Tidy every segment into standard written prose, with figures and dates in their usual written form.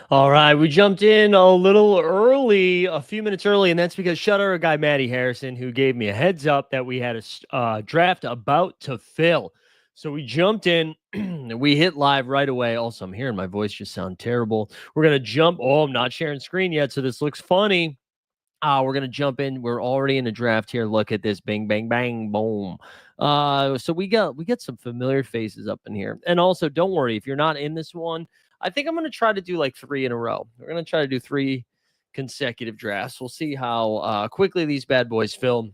All right, we jumped in a little early, a few minutes early, and that's because shout out our guy Matty Harrison, who gave me a heads up that we had a draft about to fill. So we jumped in, we hit live right away. Also, I'm hearing my voice just sound terrible. We're gonna jump. Oh, I'm not sharing screen yet, so this looks funny. We're gonna jump in. We're already in a draft here. Look at this, bang, bang, bang, boom. So we got some familiar faces up in here, and also don't worry if you're not in this one. I think I'm going to try to do like 3 in a row. We're going to try to do 3 consecutive drafts. We'll see how quickly these bad boys fill.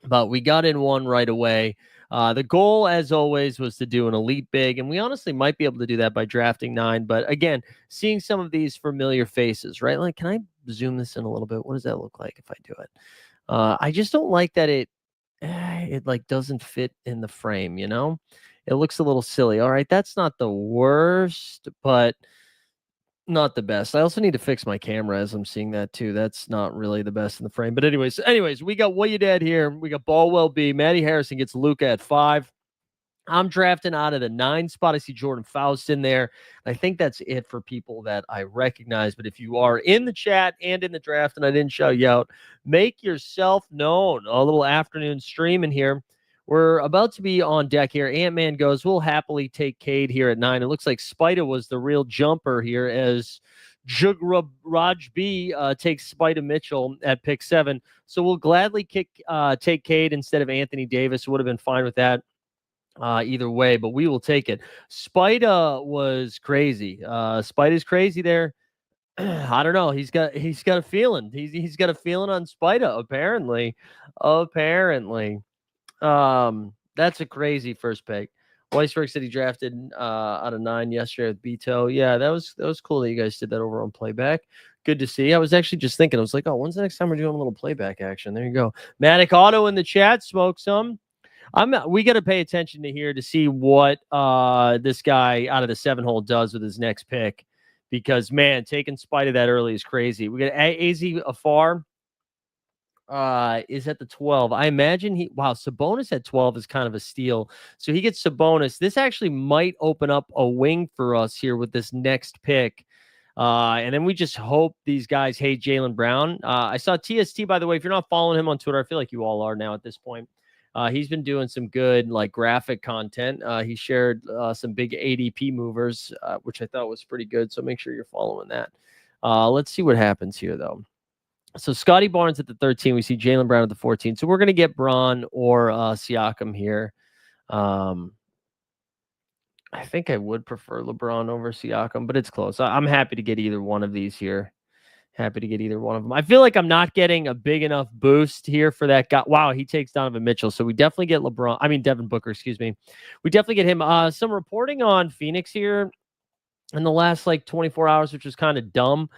But we got in one right away. The goal, as always, was to do an elite big, and we honestly might be able to do that by drafting 9. But again, seeing some of these familiar faces, right? Like, can I zoom this in a little bit? What does that look like if I do it? I just don't like that it like doesn't fit in the frame, you know? It looks a little silly. All right, that's not the worst, but not the best. I also need to fix my camera as I'm seeing that too. That's not really the best in the frame. But anyways, we got What You Dad here. We got Ballwell B. Matty Harrison gets Luca at 5. I'm drafting out of the 9 spot. I see Jordan Faust in there. I think that's it for people that I recognize. But if you are in the chat and in the draft and I didn't shout you out, make yourself known. A little afternoon stream in here. We're about to be on deck here. Ant-Man goes, we'll happily take Cade here at 9. It looks like Spida was the real jumper here as Raj B takes Spida Mitchell at pick 7. So we'll gladly take Cade instead of Anthony Davis. Would have been fine with that. Either way, but we will take it. Spida was crazy. Spida's crazy there. I don't know. He's got a feeling. He's got a feeling on Spida, apparently. That's a crazy first pick. Weisberg said he drafted out of 9 yesterday with Beto. Yeah, that was cool that you guys did that over on playback. Good to see. I was actually just thinking, I was like, oh, when's the next time we're doing a little playback action? There you go. Matic Auto in the chat, smoke some. We got to pay attention to here to see what this guy out of the 7-hole does with his next pick, because man, taking Spite of that early is crazy. We got AZ Afar is at the 12. I imagine Sabonis at 12 is kind of a steal. So he gets Sabonis. This actually might open up a wing for us here with this next pick. And then we just hope these guys hate Jaylen Brown. I saw TST, by the way. If you're not following him on Twitter, I feel like you all are now at this point. He's been doing some good like graphic content. He shared some big ADP movers, which I thought was pretty good. So make sure you're following that. Let's see what happens here, though. So Scotty Barnes at the 13. We see Jaylen Brown at the 14. So we're going to get Braun or Siakam here. I think I would prefer LeBron over Siakam, but it's close. I'm happy to get either one of these here. Happy to get either one of them. I feel like I'm not getting a big enough boost here for that guy. Wow, he takes Donovan Mitchell. So we definitely get Devin Booker, excuse me. We definitely get him. Some reporting on Phoenix here in the last like 24 hours, which was kind of dumb.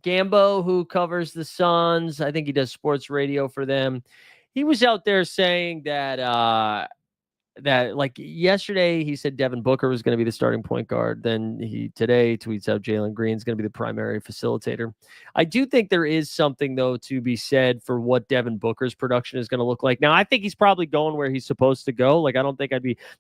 Gambo, who covers the Suns, I think he does sports radio for them. He was out there saying that like yesterday he said Devin Booker was going to be the starting point guard. Then he today tweets out Jalen Green's going to be the primary facilitator. I do think there is something, though, to be said for what Devin Booker's production is going to look like. Now, I think he's probably going where he's supposed to go. Like, I don't think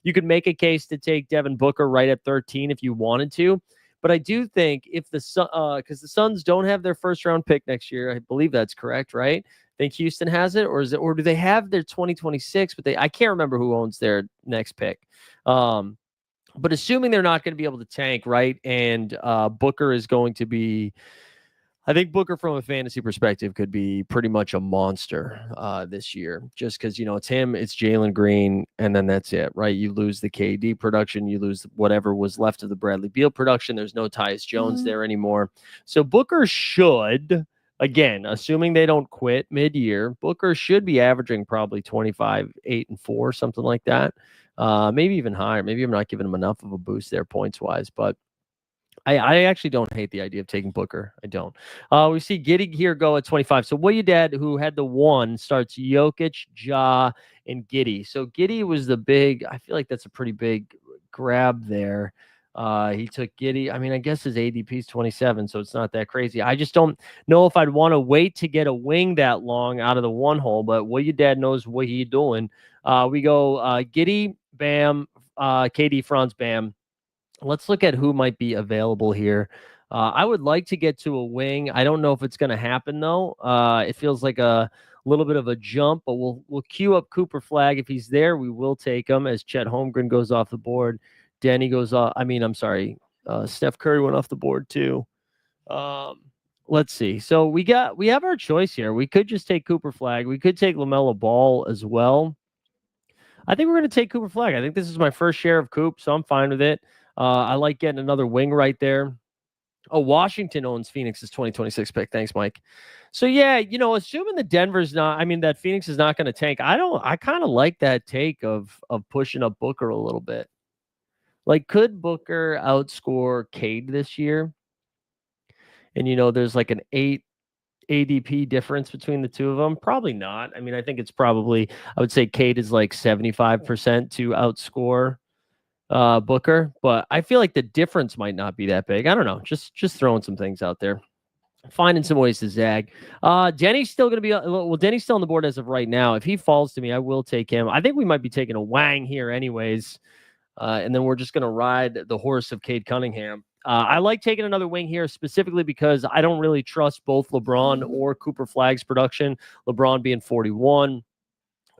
you could make a case to take Devin Booker right at 13 if you wanted to. But I do think if because the Suns don't have their first round pick next year, I believe that's correct, right? Think Houston has it, or do they have their 2026? But I can't remember who owns their next pick. But assuming they're not going to be able to tank, right? And Booker is going to be, I think Booker from a fantasy perspective could be pretty much a monster this year, just because, it's him, it's Jalen Green, and then that's it, right? You lose the KD production, you lose whatever was left of the Bradley Beal production. There's no Tyus Jones there anymore. So Booker should, again, assuming they don't quit mid-year, Booker should be averaging probably 25, 8, and 4, something like that. Maybe even higher. Maybe I'm not giving him enough of a boost there points-wise, but I actually don't hate the idea of taking Booker. I don't. We see Giddey here go at 25. So Will Dad, who had the 1, starts Jokic, Ja, and Giddey. So Giddey was the big. I feel like that's a pretty big grab there. He took Giddey. I mean, I guess his ADP is 27, so it's not that crazy. I just don't know if I'd want to wait to get a wing that long out of the 1 hole. But Will Dad knows what he's doing. We go Giddey, Bam, KD, Franz, Bam. Let's look at who might be available here. I would like to get to a wing. I don't know if it's going to happen though. It feels like a little bit of a jump, but we'll queue up Cooper Flag. If he's there, we will take him as Chet Holmgren goes off the board. Danny goes off. I'm sorry. Steph Curry went off the board too. Let's see. So we have our choice here. We could just take Cooper Flag. We could take LaMelo Ball as well. I think we're going to take Cooper Flag. I think this is my first share of Coop, so I'm fine with it. I like getting another wing right there. Oh, Washington owns Phoenix's 2026 pick. Thanks, Mike. So yeah, assuming that that Phoenix is not going to tank. I kind of like that take of pushing up Booker a little bit. Like, could Booker outscore Cade this year? And there's like an 8 ADP difference between the two of them? Probably not. I mean, I think it's probably, I would say Cade is like 75% to outscore Booker, but I feel like the difference might not be that big. I don't know. Just throwing some things out there. Finding some ways to zag. Denny's still going to be, Denny's still on the board as of right now. If he falls to me, I will take him. I think we might be taking a Wang here anyways. And then we're just going to ride the horse of Cade Cunningham. I like taking another wing here specifically because I don't really trust both LeBron or Cooper Flag's production. LeBron being 41,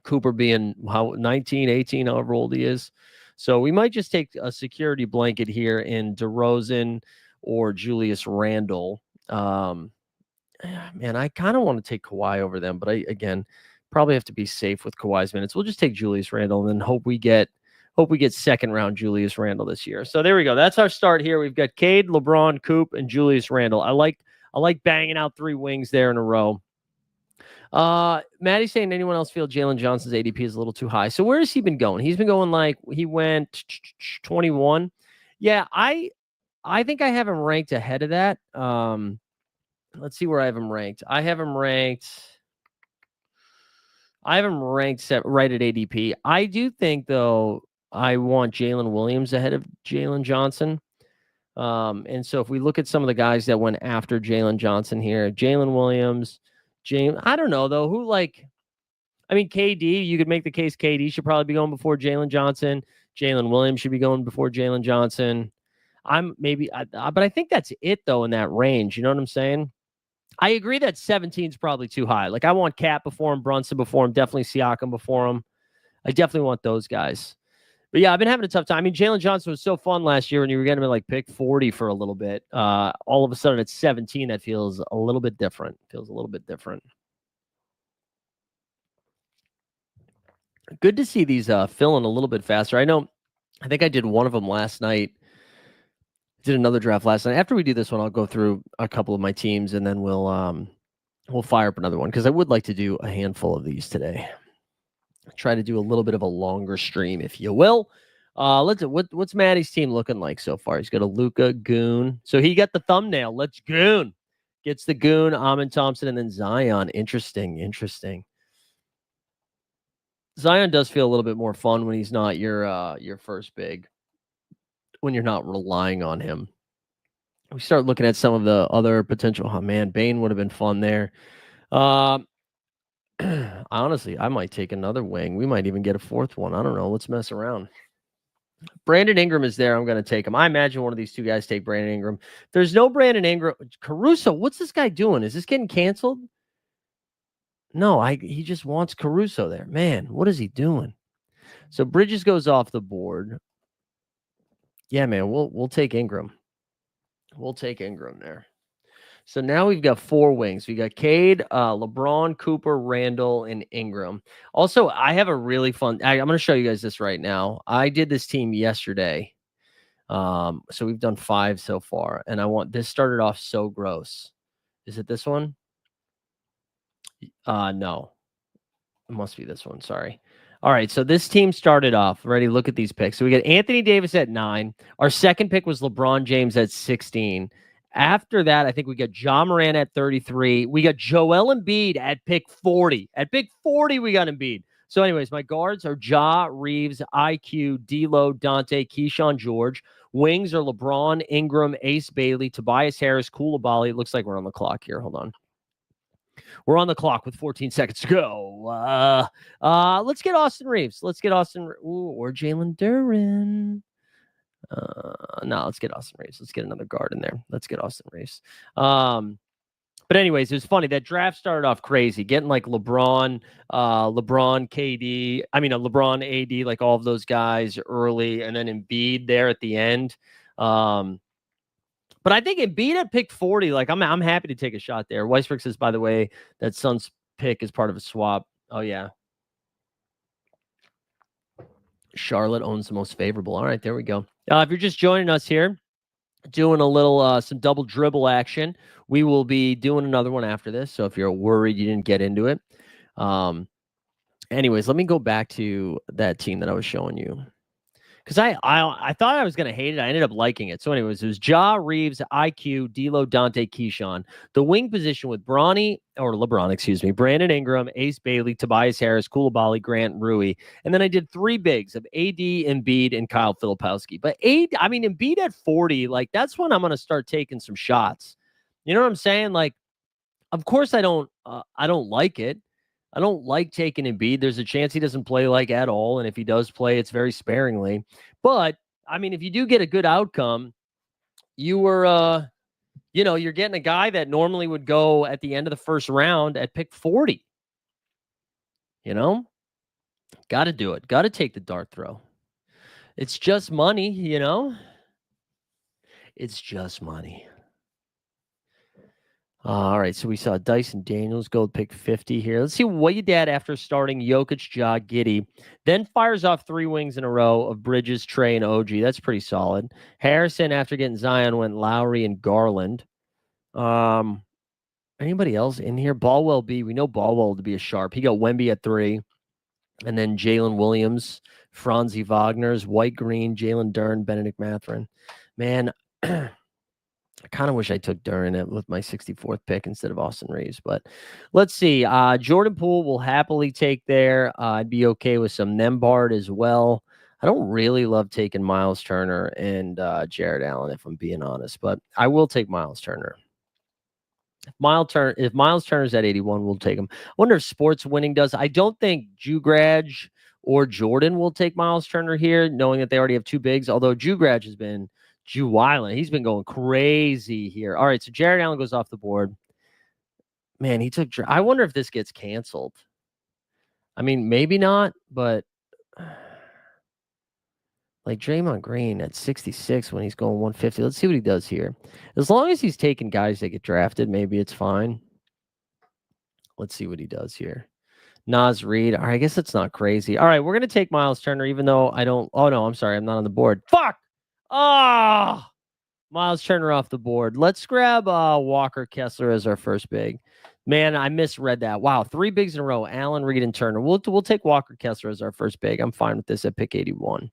Cooper being 19, 18, however old he is. So we might just take a security blanket here in DeRozan or Julius Randle. Man, I kind of want to take Kawhi over them, but again, probably have to be safe with Kawhi's minutes. We'll just take Julius Randle and then hope we get second round Julius Randle this year. So there we go. That's our start here. We've got Cade, LeBron, Coop, and Julius Randle. I like banging out 3 wings there in a row. Maddie's saying, anyone else feel Jalen Johnson's ADP is a little too high? So where has he been going? He's been going he went 21. Yeah, I think I have him ranked ahead of that. Let's see where I have him ranked. I have him ranked right at ADP. I do think though I want Jalen Williams ahead of Jalen Johnson. And so if we look at some of the guys that went after Jalen Johnson here, Jalen Williams, I don't know though, KD, you could make the case KD should probably be going before Jalen Johnson. Jalen Williams should be going before Jalen Johnson. But I think that's it though in that range. You know what I'm saying? I agree that 17 is probably too high. Like I want Cat before him, Brunson before him, definitely Siakam before him. I definitely want those guys. But yeah, I've been having a tough time. I mean, Jalen Johnson was so fun last year when you were getting him like pick 40 for a little bit. All of a sudden at 17, that feels a little bit different. Good to see these filling a little bit faster. I think I did one of them last night. Did another draft last night. After we do this one, I'll go through a couple of my teams and then we'll fire up another one because I would like to do a handful of these today. Try to do a little bit of a longer stream, if you will. What's Maddie's team looking like so far? He's got a Luka, Goon. So he got the thumbnail. Let's Goon. Gets the Goon, Amin Thompson, and then Zion. Interesting. Zion does feel a little bit more fun when he's not your first big, when you're not relying on him. We start looking at some of the other potential. Oh man, Bane would have been fun there. Honestly, I might take another wing. We might even get a fourth one. I don't know. Let's mess around. Brandon Ingram is there. I'm going to take him. I imagine one of these two guys take Brandon Ingram. There's no Brandon Ingram. Caruso, what's this guy doing? Is this getting canceled? No, he just wants Caruso there. Man, what is he doing? So Bridges goes off the board. Yeah, man, we'll take Ingram. We'll take Ingram there. So now we've got 4 wings. We got Cade, LeBron, Cooper, Randall, and Ingram. Also, I have a really fun. I'm going to show you guys this right now. I did this team yesterday. So we've done 5 so far, and this started off so gross. Is it this one? No, it must be this one. Sorry. All right, so this team started off. Ready? Look at these picks. So we got Anthony Davis at 9. Our second pick was LeBron James at 16. After that, I think we got John Moran at 33. We got Joel Embiid at pick 40. At pick 40, we got Embiid. So, anyways, my guards are Ja, Reeves, IQ, D'Lo, Dante, Keyshawn George. Wings are LeBron, Ingram, Ace Bailey, Tobias Harris, Koulibaly. It looks like we're on the clock here. Hold on. We're on the clock with 14 seconds to go. Let's get Austin Reeves. Let's get Austin or Jalen Duren. No, let's get Austin Reeves. Let's get another guard in there. Let's get Austin Reeves. But anyways, it was funny. That draft started off crazy, getting like LeBron, KD. I mean, LeBron, AD, like all of those guys early, and then Embiid there at the end. But I think Embiid at pick 40, like I'm happy to take a shot there. Weisberg says, by the way, that Suns pick is part of a swap. Oh, yeah. Charlotte owns the most favorable. All right, there we go. If you're just joining us here, doing a little some double dribble action. We will be doing another one after this. So if you're worried you didn't get into it. Anyways, let me go back to that team that I was showing you. Because I thought I was going to hate it. I ended up liking it. So anyways, it was Ja, Reeves, IQ, D'Lo, Dante, Keyshawn. The wing position with LeBron, Brandon Ingram, Ace Bailey, Tobias Harris, Koulibaly, Grant, Rui. And then I did 3 bigs of AD, Embiid, and Kyle Filipowski. But Embiid at 40, like that's when I'm going to start taking some shots. You know what I'm saying? Like, of course I don't like it. I don't like taking Embiid. There's a chance he doesn't play like at all. And if he does play, it's very sparingly. But I mean, if you do get a good outcome, you were, you're getting a guy that normally would go at the end of the first round at pick 40. Got to do it. Got to take the dart throw. It's just money, It's just money. All right, so we saw Dyson Daniels go pick 50 here. Let's see what you did after starting Jokic, Ja, Giddey. Then fires off 3 wings in a row of Bridges, Trey, and OG. That's pretty solid. Harrison, after getting Zion, went Lowry and Garland. Anybody else in here? Ballwell B. We know Ballwell to be a sharp. He got Wemby at 3. And then Jalen Williams, Franzi Wagner's, White Green, Jalen Dern, Benedict Mathurin. Man, I kind of wish I took Duren with my 64th pick instead of Austin Reeves, but let's see. Jordan Poole will happily take there. I'd be okay with some Nembhard as well. I don't really love taking Miles Turner and Jared Allen, if I'm being honest, but I will take Miles Turner. If Miles Turner's at 81, we'll take him. I wonder if Sports Winning does. I don't think Jugraj or Jordan will take Miles Turner here, knowing that they already have 2 bigs, although Jugraj has been Jew Wyland. He's been going crazy here. All right, so Jared Allen goes off the board. Man, he took. I wonder if this gets canceled. I mean, maybe not, but like Draymond Green at 66 when he's going 150. Let's see what he does here. As long as he's taking guys that get drafted, maybe it's fine. Let's see what he does here. Naz Reid. All right, I guess it's not crazy. All right, we're going to take Miles Turner, even though I don't. Oh, no, I'm sorry. I'm not on the board. Fuck. Ah. Miles Turner off the board. Let's grab Walker Kessler as our first big. Man, I misread that. Wow, 3 bigs in a row. Allen, Reed, and Turner. We'll take Walker Kessler as our first big. I'm fine with this at pick 81.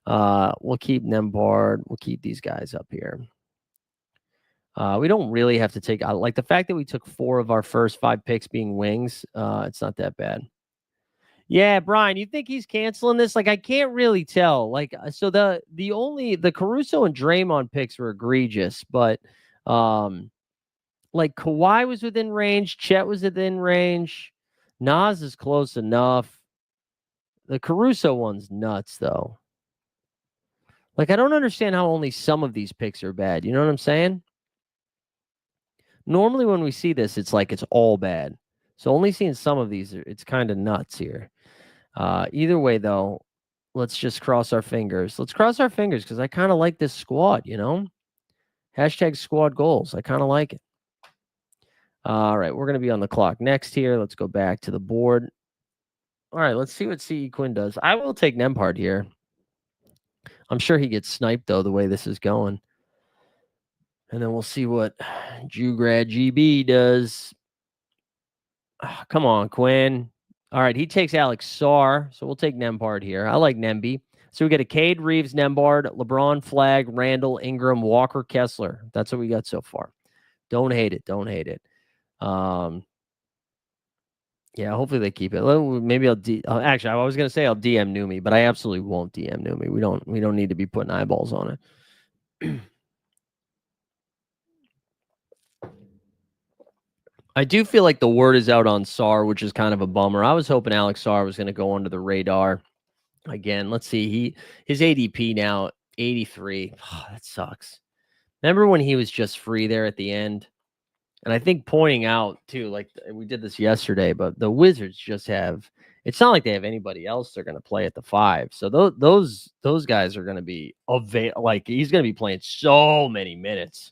We'll keep Nembhard. We'll keep these guys up here. We don't really have to take like the fact that we took 4 of our first 5 picks being wings. It's not that bad. Yeah, Brian, you think he's canceling this? Like, I can't really tell. Like, so the Caruso and Draymond picks were egregious, but like Kawhi was within range, Chet was within range, Nas is close enough. The Caruso one's nuts, though. Like, I don't understand how only some of these picks are bad. You know what I'm saying? Normally, when we see this, it's like it's all bad. So only seeing some of these, it's kind of nuts here. Either way, though, let's just cross our fingers. Let's cross our fingers because I kind of like this squad, Hashtag squad goals. I kind of like it. All right, we're going to be on the clock next here. Let's go back to the board. All right, let's see what C.E. Quinn does. I will take Nembhard here. I'm sure he gets sniped, though, the way this is going. And then we'll see what Jugrad GB does. Oh, come on, Quinn. All right, he takes Alex Sarr, so we'll take Nembhard here. I like Nemby. So we get a Cade, Reeves, Nembhard, LeBron, Flag, Randall, Ingram, Walker, Kessler. That's what we got so far. Don't hate it. Don't hate it. Yeah, hopefully they keep it. Maybe actually, I was gonna say I'll DM Numi, but I absolutely won't DM Numi. We don't need to be putting eyeballs on it. I do feel like the word is out on Sarr, which is kind of a bummer. I was hoping Alex Sarr was gonna go under the radar. Again, let's see. His ADP now 83. Oh, that sucks. Remember when he was just free there at the end? And I think pointing out too, like we did this yesterday, but the Wizards just have. It's not like they have anybody else they're going to play at the 5. So those guys are going to be like he's going to be playing so many minutes,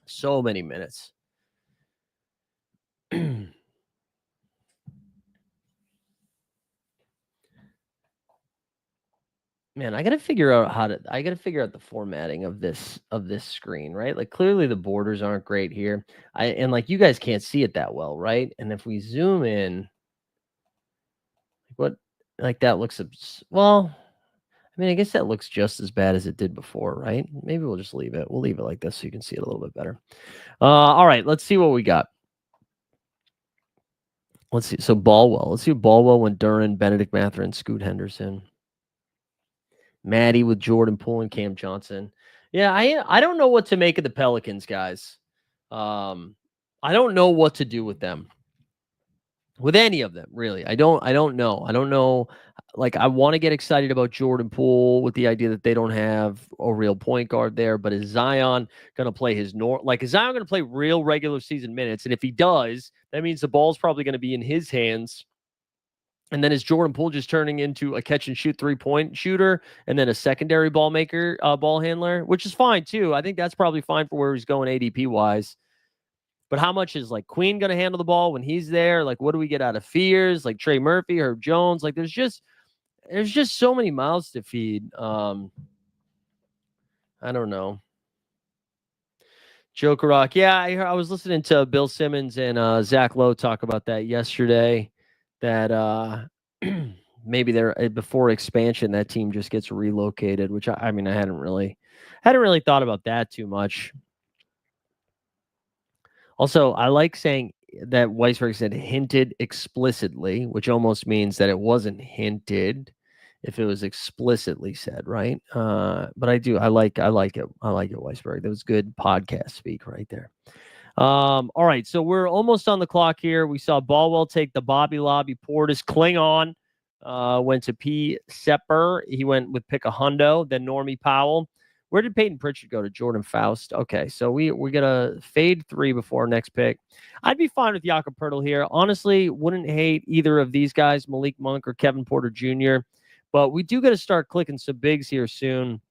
so many minutes. Man, I got to figure out the formatting of this screen, right? Like clearly the borders aren't great here. And like you guys can't see it that well, right? And if we zoom in, what like that looks well, I mean, I guess that looks just as bad as it did before, right? Maybe we'll just leave it. We'll leave it like this so you can see it a little bit better. All right, let's see what we got. Let's see. So Ballwell. Let's see Ballwell when Duran, Benedict Mathurin, Scoot Henderson. Maddie with Jordan Poole and Cam Johnson. Yeah, I don't know what to make of the Pelicans, guys. I don't know what to do with them. With any of them, really. I don't know. I don't know. Like, I want to get excited about Jordan Poole with the idea that they don't have a real point guard there. But is Zion going to play is Zion going to play real regular season minutes? And if he does, that means the ball's probably going to be in his hands. And then is Jordan Poole just turning into a catch and shoot 3-point shooter and then a secondary ball maker, ball handler, which is fine too. I think that's probably fine for where he's going ADP wise. But how much is like Queen going to handle the ball when he's there? Like, what do we get out of Fears? Like Trey Murphy, Herb Jones? Like, there's just so many mouths to feed. I don't know. Joker Rock. Yeah, I was listening to Bill Simmons and Zach Lowe talk about that yesterday. That maybe they're before expansion, that team just gets relocated. Which I mean, I hadn't really thought about that too much. Also, I like saying that Weisberg said hinted explicitly, which almost means that it wasn't hinted if it was explicitly said, right? But I like it. I like it, Weisberg. That was good podcast speak right there. All right, so we're almost on the clock here. We saw Ballwell take the Bobby Lobby Portis Klingon. Went to P. Sepper. He went with pick a hundo, then Normie Powell. Where did Peyton Pritchard go? To Jordan Faust. Okay, so we're gonna fade 3 before our next pick. I'd be fine with Jakob Pertl here. Honestly, wouldn't hate either of these guys, Malik Monk or Kevin Porter Jr. But we do got to start clicking some bigs here soon.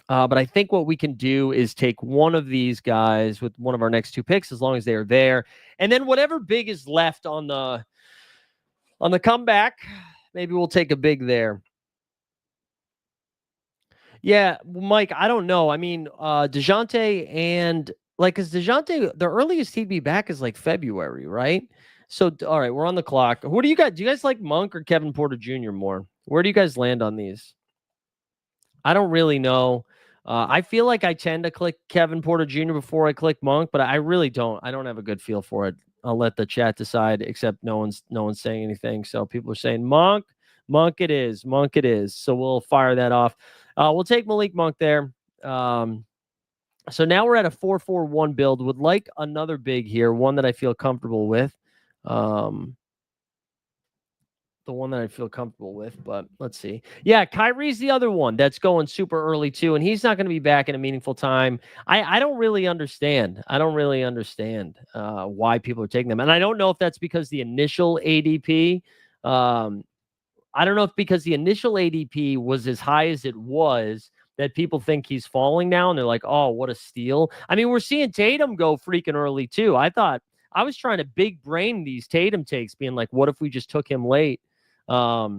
But I think what we can do is take one of these guys with one of our next 2 picks, as long as they are there, and then whatever big is left on the comeback, maybe we'll take a big there. Yeah, Mike, I don't know. I mean, DeJounte and because DeJounte, the earliest he'd be back is like February, right? So, all right, we're on the clock. What do you guys? Do you guys like Monk or Kevin Porter Jr. more? Where do you guys land on these? I don't really know. I feel like I tend to click Kevin Porter Jr. before I click Monk, but I really don't. I don't have a good feel for it. I'll let the chat decide, except no one's saying anything. So people are saying Monk it is. So we'll fire that off. We'll take Malik Monk there. So now we're at a 4-4-1 build. Would like another big here, one that I feel comfortable with. The one that I feel comfortable with, but let's see. Yeah, Kyrie's the other one that's going super early too, and he's not going to be back in a meaningful time. I don't really understand. Why people are taking them, and I don't know if that's because the initial ADP. I don't know if because the initial ADP was as high as it was that people think he's falling now, and they're like, "Oh, what a steal!" I mean, we're seeing Tatum go freaking early too. I was trying to big brain these Tatum takes, being like, "What if we just took him late?" But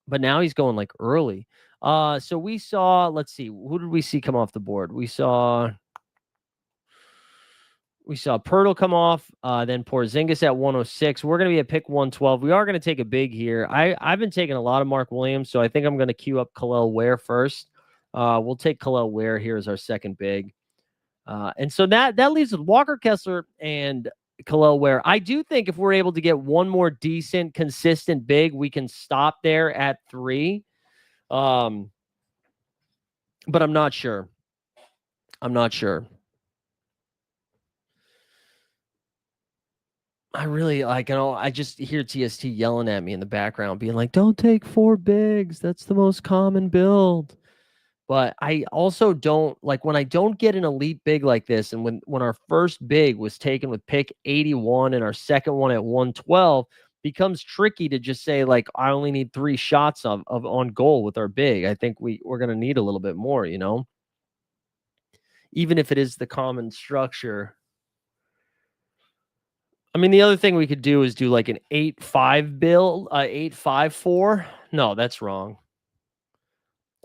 now he's going like early. So we saw, let's see, who did we see come off the board? We saw We saw Pirtle come off, then Porzingis at 106. We're going to be at pick 112. We are going to take a big here. I've been taking a lot of Mark Williams, so I think I'm going to queue up Khalil Ware first. We'll take Khalil Ware here as our second big. And so that leaves with Walker Kessler and Khalil Ware. I do think if we're able to get one more decent, consistent big, we can stop there at 3. But I'm not sure. I'm not sure. I really like, I just hear TST yelling at me in the background, being like, don't take 4 bigs. That's the most common build. But I also don't like when I don't get an elite big like this. And when our first big was taken with pick 81 and our second one at 112, becomes tricky to just say, like, I only need 3 shots of on goal with our big. I think we're going to need a little bit more, even if it is the common structure. I mean, the other thing we could do is do like an 8-5 build, 8-5-4. No, that's wrong.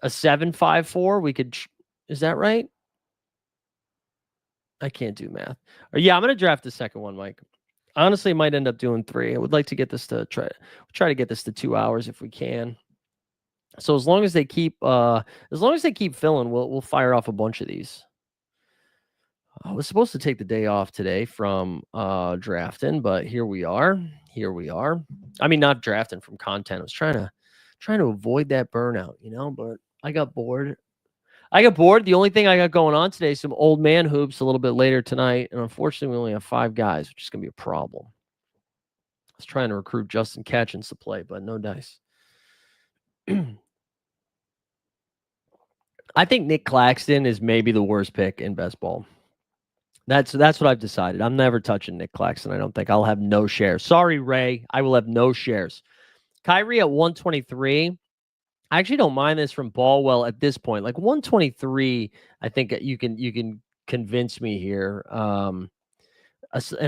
A 7-5-4. We could. Is that right? I can't do math. Yeah, I'm gonna draft the second one, Mike. Honestly, I might end up doing 3. I would like to get this to try to get this to 2 hours if we can. So as long as they keep filling, we'll fire off a bunch of these. I was supposed to take the day off today from drafting, but here we are. I mean, not drafting, from content. I was trying to avoid that burnout, but I got bored. The only thing I got going on today is some old man hoops a little bit later tonight, and unfortunately, we only have 5 guys, which is going to be a problem. I was trying to recruit Justin Catchins to play, but no dice. I think Nick Claxton is maybe the worst pick in best ball. That's what I've decided. I'm never touching Nick Claxton. I don't think. I'll have no shares. Sorry, Ray. I will have no shares. Kyrie at 123. I actually don't mind this from Ballwell at this point. Like 123, I think you can convince me here. And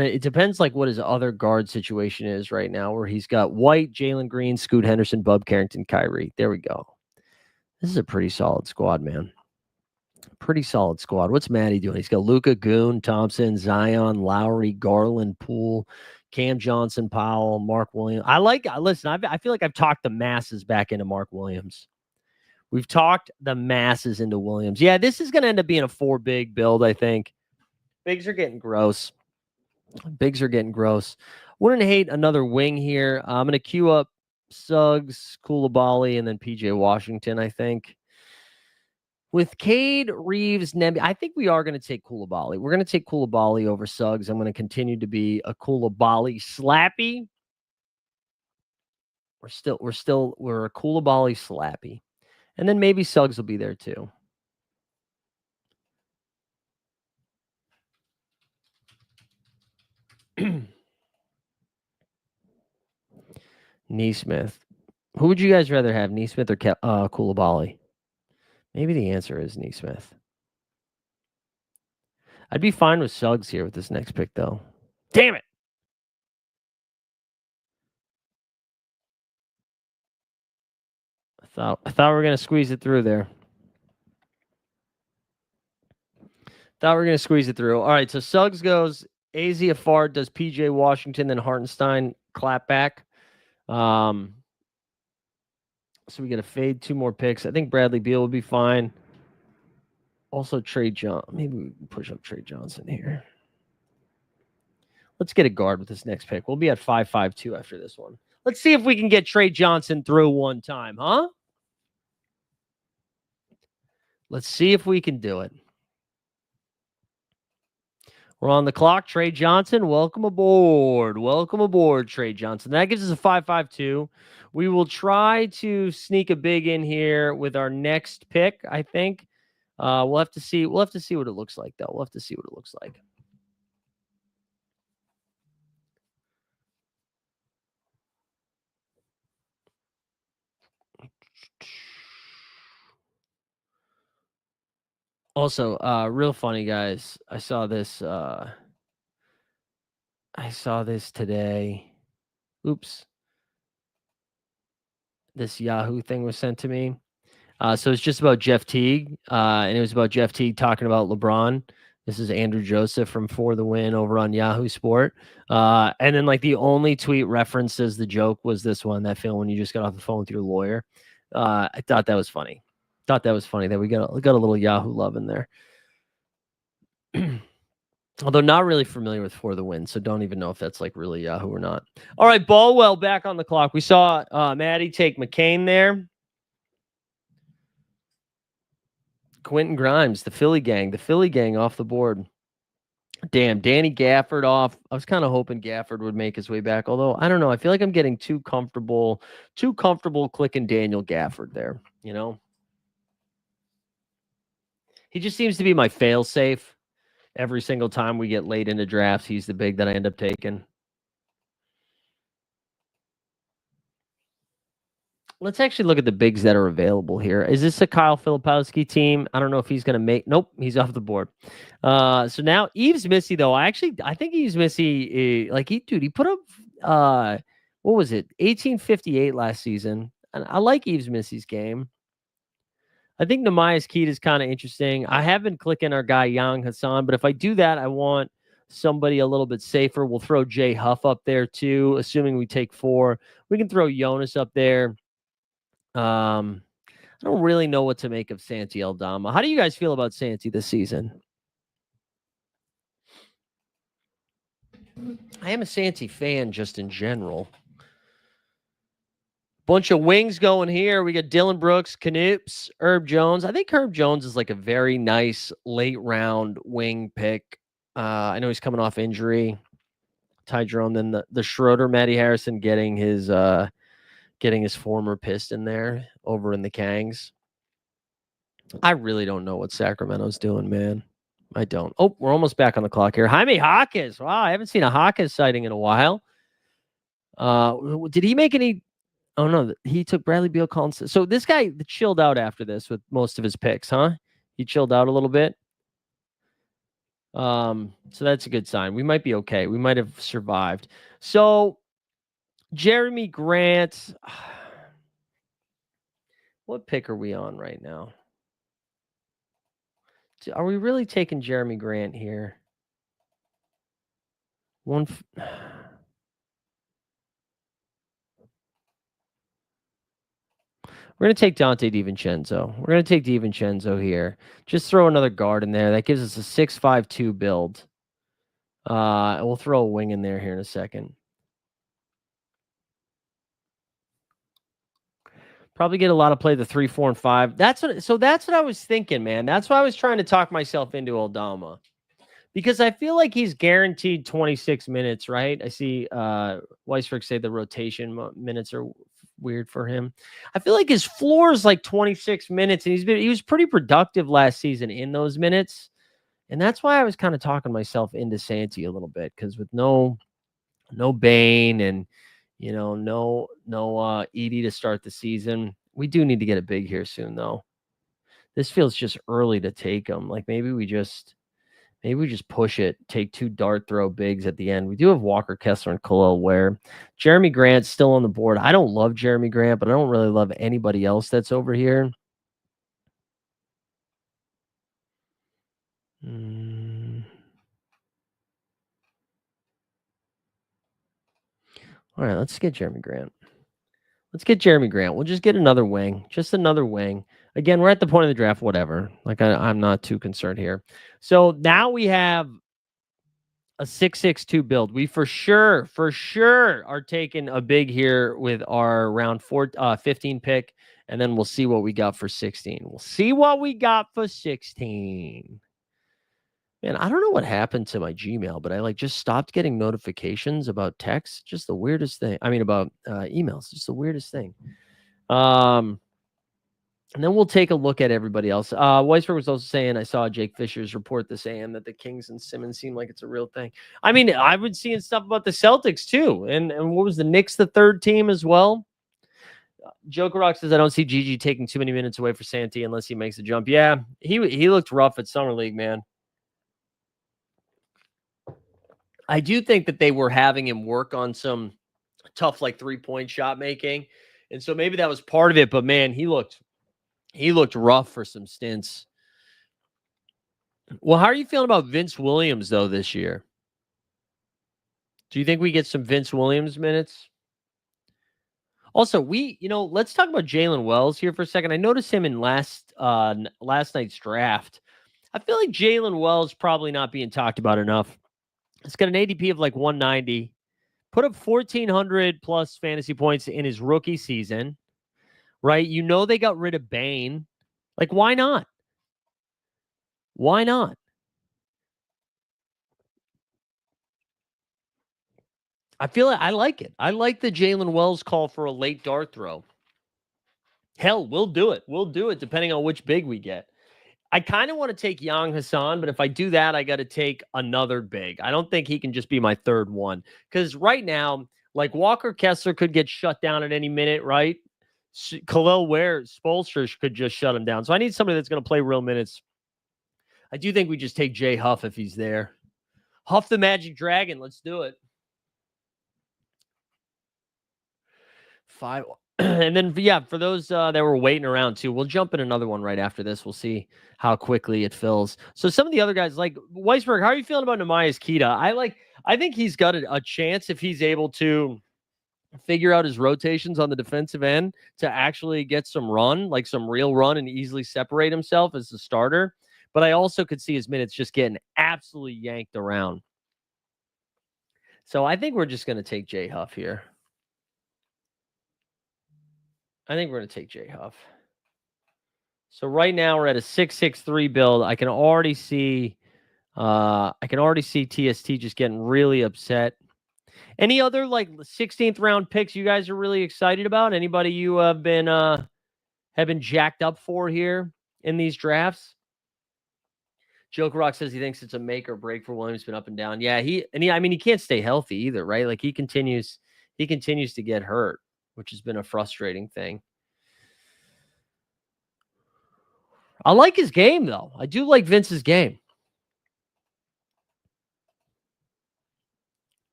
it depends like what his other guard situation is right now, where he's got White, Jalen Green, Scoot Henderson, Bub Carrington, Kyrie. There we go. This is a pretty solid squad, man. Pretty solid squad. What's Matty doing? He's got Luka, Goon, Thompson, Zion, Lowry, Garland, Poole, Cam Johnson, Powell, Mark Williams. Listen, I feel like I've talked the masses back into Mark Williams. We've talked the masses into Williams. Yeah, this is going to end up being a 4 big build, I think. Bigs are getting gross. Wouldn't hate another wing here. I'm going to queue up Suggs, Koulibaly, and then PJ Washington, I think. With Cade, Reeves, Nemby, I think we are going to take Koulibaly. We're going to take Koulibaly over Suggs. I'm going to continue to be a Koulibaly slappy. We're a Koulibaly slappy. And then maybe Suggs will be there too. Neesmith. Who would you guys rather have, Neesmith or Koulibaly? Maybe the answer is Neesmith. I'd be fine with Suggs here with this next pick, though. Damn it! I thought we were gonna squeeze it through there. All right, so Suggs goes. AZ Afard does PJ Washington, then Hartenstein clap back. So we got to fade 2 more picks. I think Bradley Beal would be fine. Also, Trey Johnson. Maybe we can push up Trey Johnson here. Let's get a guard with this next pick. We'll be at 5-5-2 after this one. Let's see if we can get Trey Johnson through one time, huh? Let's see if we can do it. We're on the clock. Trey Johnson, welcome aboard. Trey Johnson. That gives us a 5-5-2. We will try to sneak a big in here with our next pick, I think. We'll have to see. We'll have to see what it looks like, though. Also, real funny, guys. I saw this today. Oops. This Yahoo thing was sent to me. So it's just about Jeff Teague. And it was about Jeff Teague talking about LeBron. This is Andrew Joseph from For the Win over on Yahoo Sport. And then like the only tweet references the joke was this one, that film when you just got off the phone with your lawyer. I thought that was funny. That we got a little Yahoo love in there. Although not really familiar with For the Win, so don't even know if that's like really Yahoo or not. All right, Ballwell back on the clock. We saw Maddie take McCain there. Quentin Grimes, the Philly gang off the board. Damn, Danny Gafford off. I was kind of hoping Gafford would make his way back, although I don't know. I feel like I'm getting too comfortable clicking Daniel Gafford there, you know? He just seems to be my fail-safe. Every single time we get late into drafts, he's the big that I end up taking. Let's actually look at the bigs that are available here. Is this a Kyle Filipowski team? I don't know if he's going to make. Nope, he's off the board. So now Yves Missy, though. I think Yves Missy, he put up, what was it, 1858 last season. And I like Yves Missy's game. I think Namias Keat is kind of interesting. I have been clicking our guy Yang Hassan, but if I do that, I want somebody a little bit safer. We'll throw Jay Huff up there too, assuming we take 4. We can throw Jonas up there. I don't really know what to make of Santi Aldama. How do you guys feel about Santi this season? I am a Santi fan just in general. Bunch of wings going here. We got Dylan Brooks, Knoops, Herb Jones. I think Herb Jones is like a very nice late round wing pick. I know he's coming off injury. Ty Jerome, then the Schroeder, Matty Harrison getting his former Piston there over in the Kangs. I really don't know what Sacramento's doing, man. I don't. Oh, we're almost back on the clock here. Jaime Hawkins. Wow, I haven't seen a Hawkins sighting in a while. Did he make any? Oh, no, he took Bradley Beal Collins. So this guy chilled out after this with most of his picks, huh? He chilled out a little bit. So that's a good sign. We might be okay. We might have survived. So Jeremy Grant. What pick are we on right now? Are we really taking Jeremy Grant here? We're going to take Dante DiVincenzo. We're going to take DiVincenzo here. Just throw another guard in there. That gives us a 6-5-2 build. We'll throw a wing in there here in a second. Probably get a lot of play the 3, 4, and 5. That's what I was thinking, man. That's why I was trying to talk myself into Aldama. Because I feel like he's guaranteed 26 minutes, right? I see Weisberg say the rotation minutes are weird for him. I feel like his floor is like 26 minutes, and he was pretty productive last season in those minutes. And that's why I was kind of talking myself into Santi a little bit, because with no Bane and no Edie to start the season, we do need to get a big here soon, though. This feels just early to take him. Like maybe we just push it, take 2 dart throw bigs at the end. We do have Walker Kessler and Khalil Ware. Jeremy Grant's still on the board. I don't love Jeremy Grant, but I don't really love anybody else that's over here. All right, let's get Jeremy Grant. We'll just get another wing. Just another wing. Again, we're at the point of the draft, whatever. Like, I'm not too concerned here. So now we have a 6-6-2 build. We for sure are taking a big here with our round 15 pick, and then we'll see what we got for 16. Man, I don't know what happened to my Gmail, but I just stopped getting notifications about texts. Just the weirdest thing. I mean, about emails. Just the weirdest thing. And then we'll take a look at everybody else. Weisberg was also saying, I saw Jake Fisher's report this AM that the Kings and Simmons seem like it's a real thing. I mean, I've been seeing stuff about the Celtics too. And what was the Knicks, the third team as well? Joker Rock says, I don't see Gigi taking too many minutes away for Santi unless he makes a jump. Yeah, he looked rough at Summer League, man. I do think that they were having him work on some tough, like 3-point shot making. And so maybe that was part of it, but man, he looked rough for some stints. Well, how are you feeling about Vince Williams though this year? Do you think we get some Vince Williams minutes? Also, let's talk about Jalen Wells here for a second. I noticed him in last night's draft. I feel like Jalen Wells probably not being talked about enough. It's got an ADP of like 190. Put up 1,400 plus fantasy points in his rookie season, right? You know they got rid of Bane. Like, why not? Why not? I feel like I like it. I like the Jalen Wells call for a late dart throw. Hell, we'll do it. We'll do it depending on which big we get. I kind of want to take Yang Hassan, but if I do that, I got to take another big. I don't think he can just be my third one because right now, like Walker Kessler could get shut down at any minute, right? Khalil Ware, Spolster could just shut him down. So I need somebody that's going to play real minutes. I do think we just take Jay Huff if he's there. Huff the Magic Dragon. Let's do it. 5. And then, yeah, for those that were waiting around too, we'll jump in another one right after this. We'll see how quickly it fills. So some of the other guys, like Weisberg, how are you feeling about Namias Keita? I think he's got a chance if he's able to figure out his rotations on the defensive end to actually get some run, like some real run, and easily separate himself as the starter. But I also could see his minutes just getting absolutely yanked around. So I think we're just going to take Jay Huff here. I think we're going to take Jay Huff. So right now we're at a 6-6-3 build. I can already see TST just getting really upset. Any other like 16th round picks you guys are really excited about? Anybody you have been jacked up for here in these drafts? Joker Rock says he thinks it's a make or break for Williams. Been up and down. Yeah, he can't stay healthy either, right? Like he continues to get hurt, which has been a frustrating thing. I like his game though. I do like Vince's game.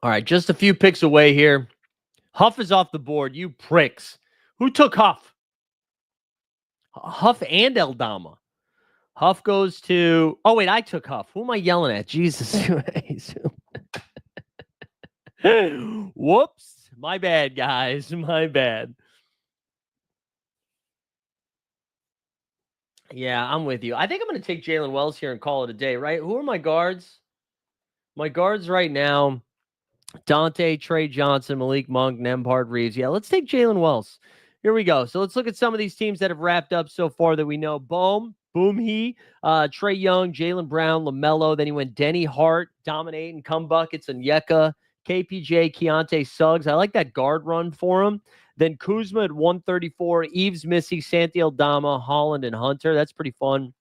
All right, just a few picks away here. Huff is off the board. You pricks. Who took Huff? Huff and Eldama. Huff goes to. Oh, wait, I took Huff. Who am I yelling at? Jesus. Whoops. My bad, guys. My bad. Yeah, I'm with you. I think I'm going to take Jalen Wells here and call it a day, right? Who are my guards? My guards right now: Dante, Trey Johnson, Malik Monk, Nembhard, Reeves. Yeah, let's take Jalen Wells. Here we go. So let's look at some of these teams that have wrapped up so far that we know. Boom, Trey Young, Jaylen Brown, LaMelo. Then he went Denny Hart, dominating, come buckets, and Yeka, KPJ, Keontae Suggs. I like that guard run for him. Then Kuzma at 134, Eves, Missy, Santi Aldama, Holland, and Hunter. That's pretty fun.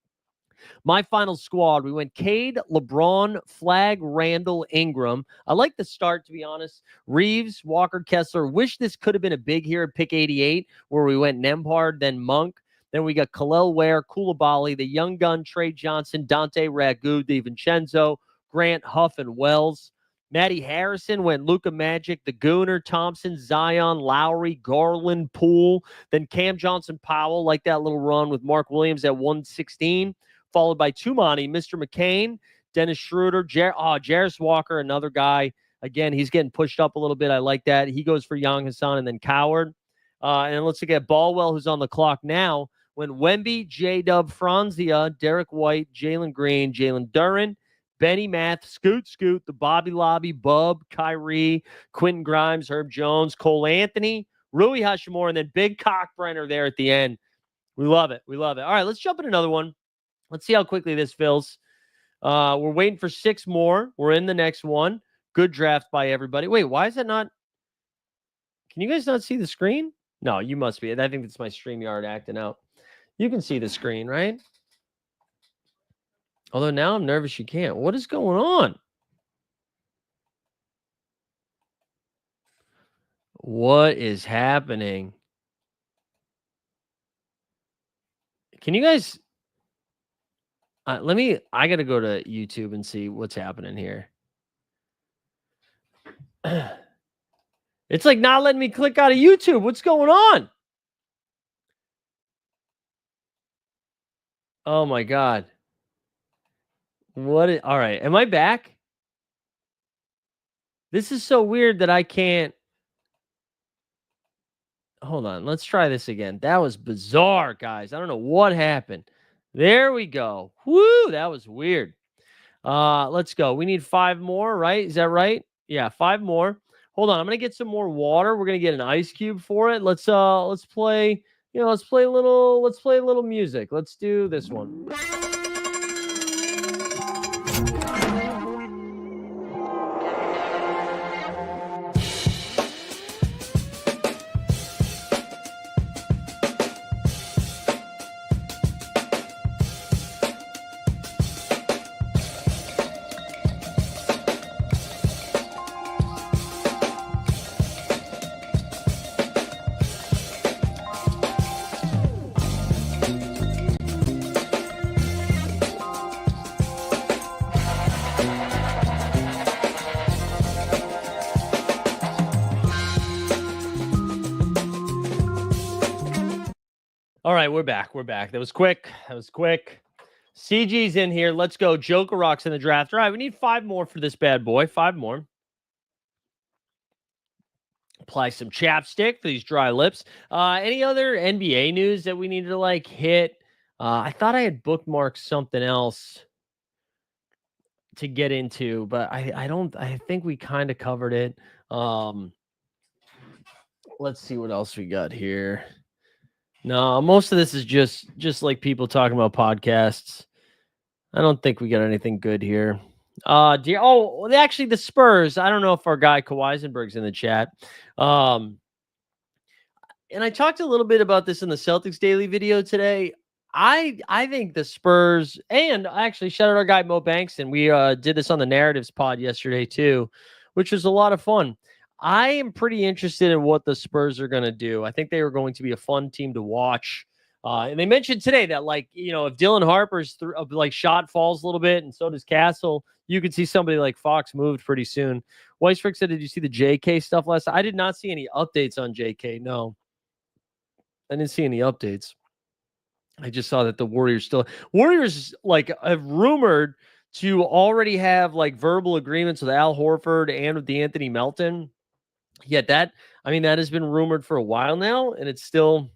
My final squad, we went Cade, LeBron, Flag, Randall, Ingram. I like the start, to be honest. Reeves, Walker, Kessler. Wish this could have been a big here at pick 88, where we went Nembhard, then Monk. Then we got Khalil Ware, Koulibaly, the young gun, Trey Johnson, Dante Ragu, DiVincenzo, Grant, Huff, and Wells. Matty Harrison went Luka Magic, the Gooner, Thompson, Zion, Lowry, Garland, Poole. Then Cam Johnson, Powell, like that little run with Mark Williams at 116, followed by Tumani, Mr. McCain, Dennis Schroeder, Jarris Walker, another guy. Again, he's getting pushed up a little bit. I like that. He goes for Yang Hassan and then Coward. And let's look at Ballwell, who's on the clock now. When Wemby, J-Dub, Franzia, Derek White, Jalen Green, Jalen Duren, Benny Math, Scoot, the Bobby Lobby, Bub, Kyrie, Quentin Grimes, Herb Jones, Cole Anthony, Rui Hashimura, and then Big Cockbrenner there at the end. We love it. We love it. All right, let's jump in another one. Let's see how quickly this fills. We're waiting for 6 more. We're in the next one. Good draft by everybody. Wait, why is that not? Can you guys not see the screen? No, you must be. I think it's my StreamYard acting out. You can see the screen, right? Although now I'm nervous you can't. What is going on? What is happening? Can you guys... I got to go to YouTube and see what's happening here. It's like not letting me click out of YouTube. What's going on? Oh my God. All right. Am I back? This is so weird that I can't. Hold on. Let's try this again. That was bizarre, guys. I don't know what happened. There we go. Whoo, that was weird. Let's go. We need 5 more, right? Is that right? Yeah, 5 more. Hold on. I'm going to get some more water. We're going to get an ice cube for it. Let's play, let's play a little music. Let's do this one. All right, we're back. We're back. That was quick. That was quick. CG's in here. Let's go. Joker Rock's in the draft. All right, we need 5 more for this bad boy. 5 more. Apply some chapstick for these dry lips. Any other NBA news that we need to like hit? I thought I had bookmarked something else to get into, but I don't. I think we kind of covered it. Let's see what else we got here. No, most of this is just like people talking about podcasts. I don't think we got anything good here. Actually, the Spurs. I don't know if our guy Kawhi in the chat. And I talked a little bit about this in the Celtics Daily video today. I think the Spurs, and actually shout out our guy Mo Bankson. We did this on the Narratives pod yesterday too, which was a lot of fun. I am pretty interested in what the Spurs are going to do. I think they are going to be a fun team to watch. And they mentioned today that, like, if Dylan Harper's shot falls a little bit, and so does Castle, you could see somebody like Fox moved pretty soon. Weisfrick said, "Did you see the JK stuff last night?" I did not see any updates on JK. No, I didn't see any updates. I just saw that the Warriors have rumored to already have like verbal agreements with Al Horford and with D'Anthony Melton. Yet that has been rumored for a while now, and it still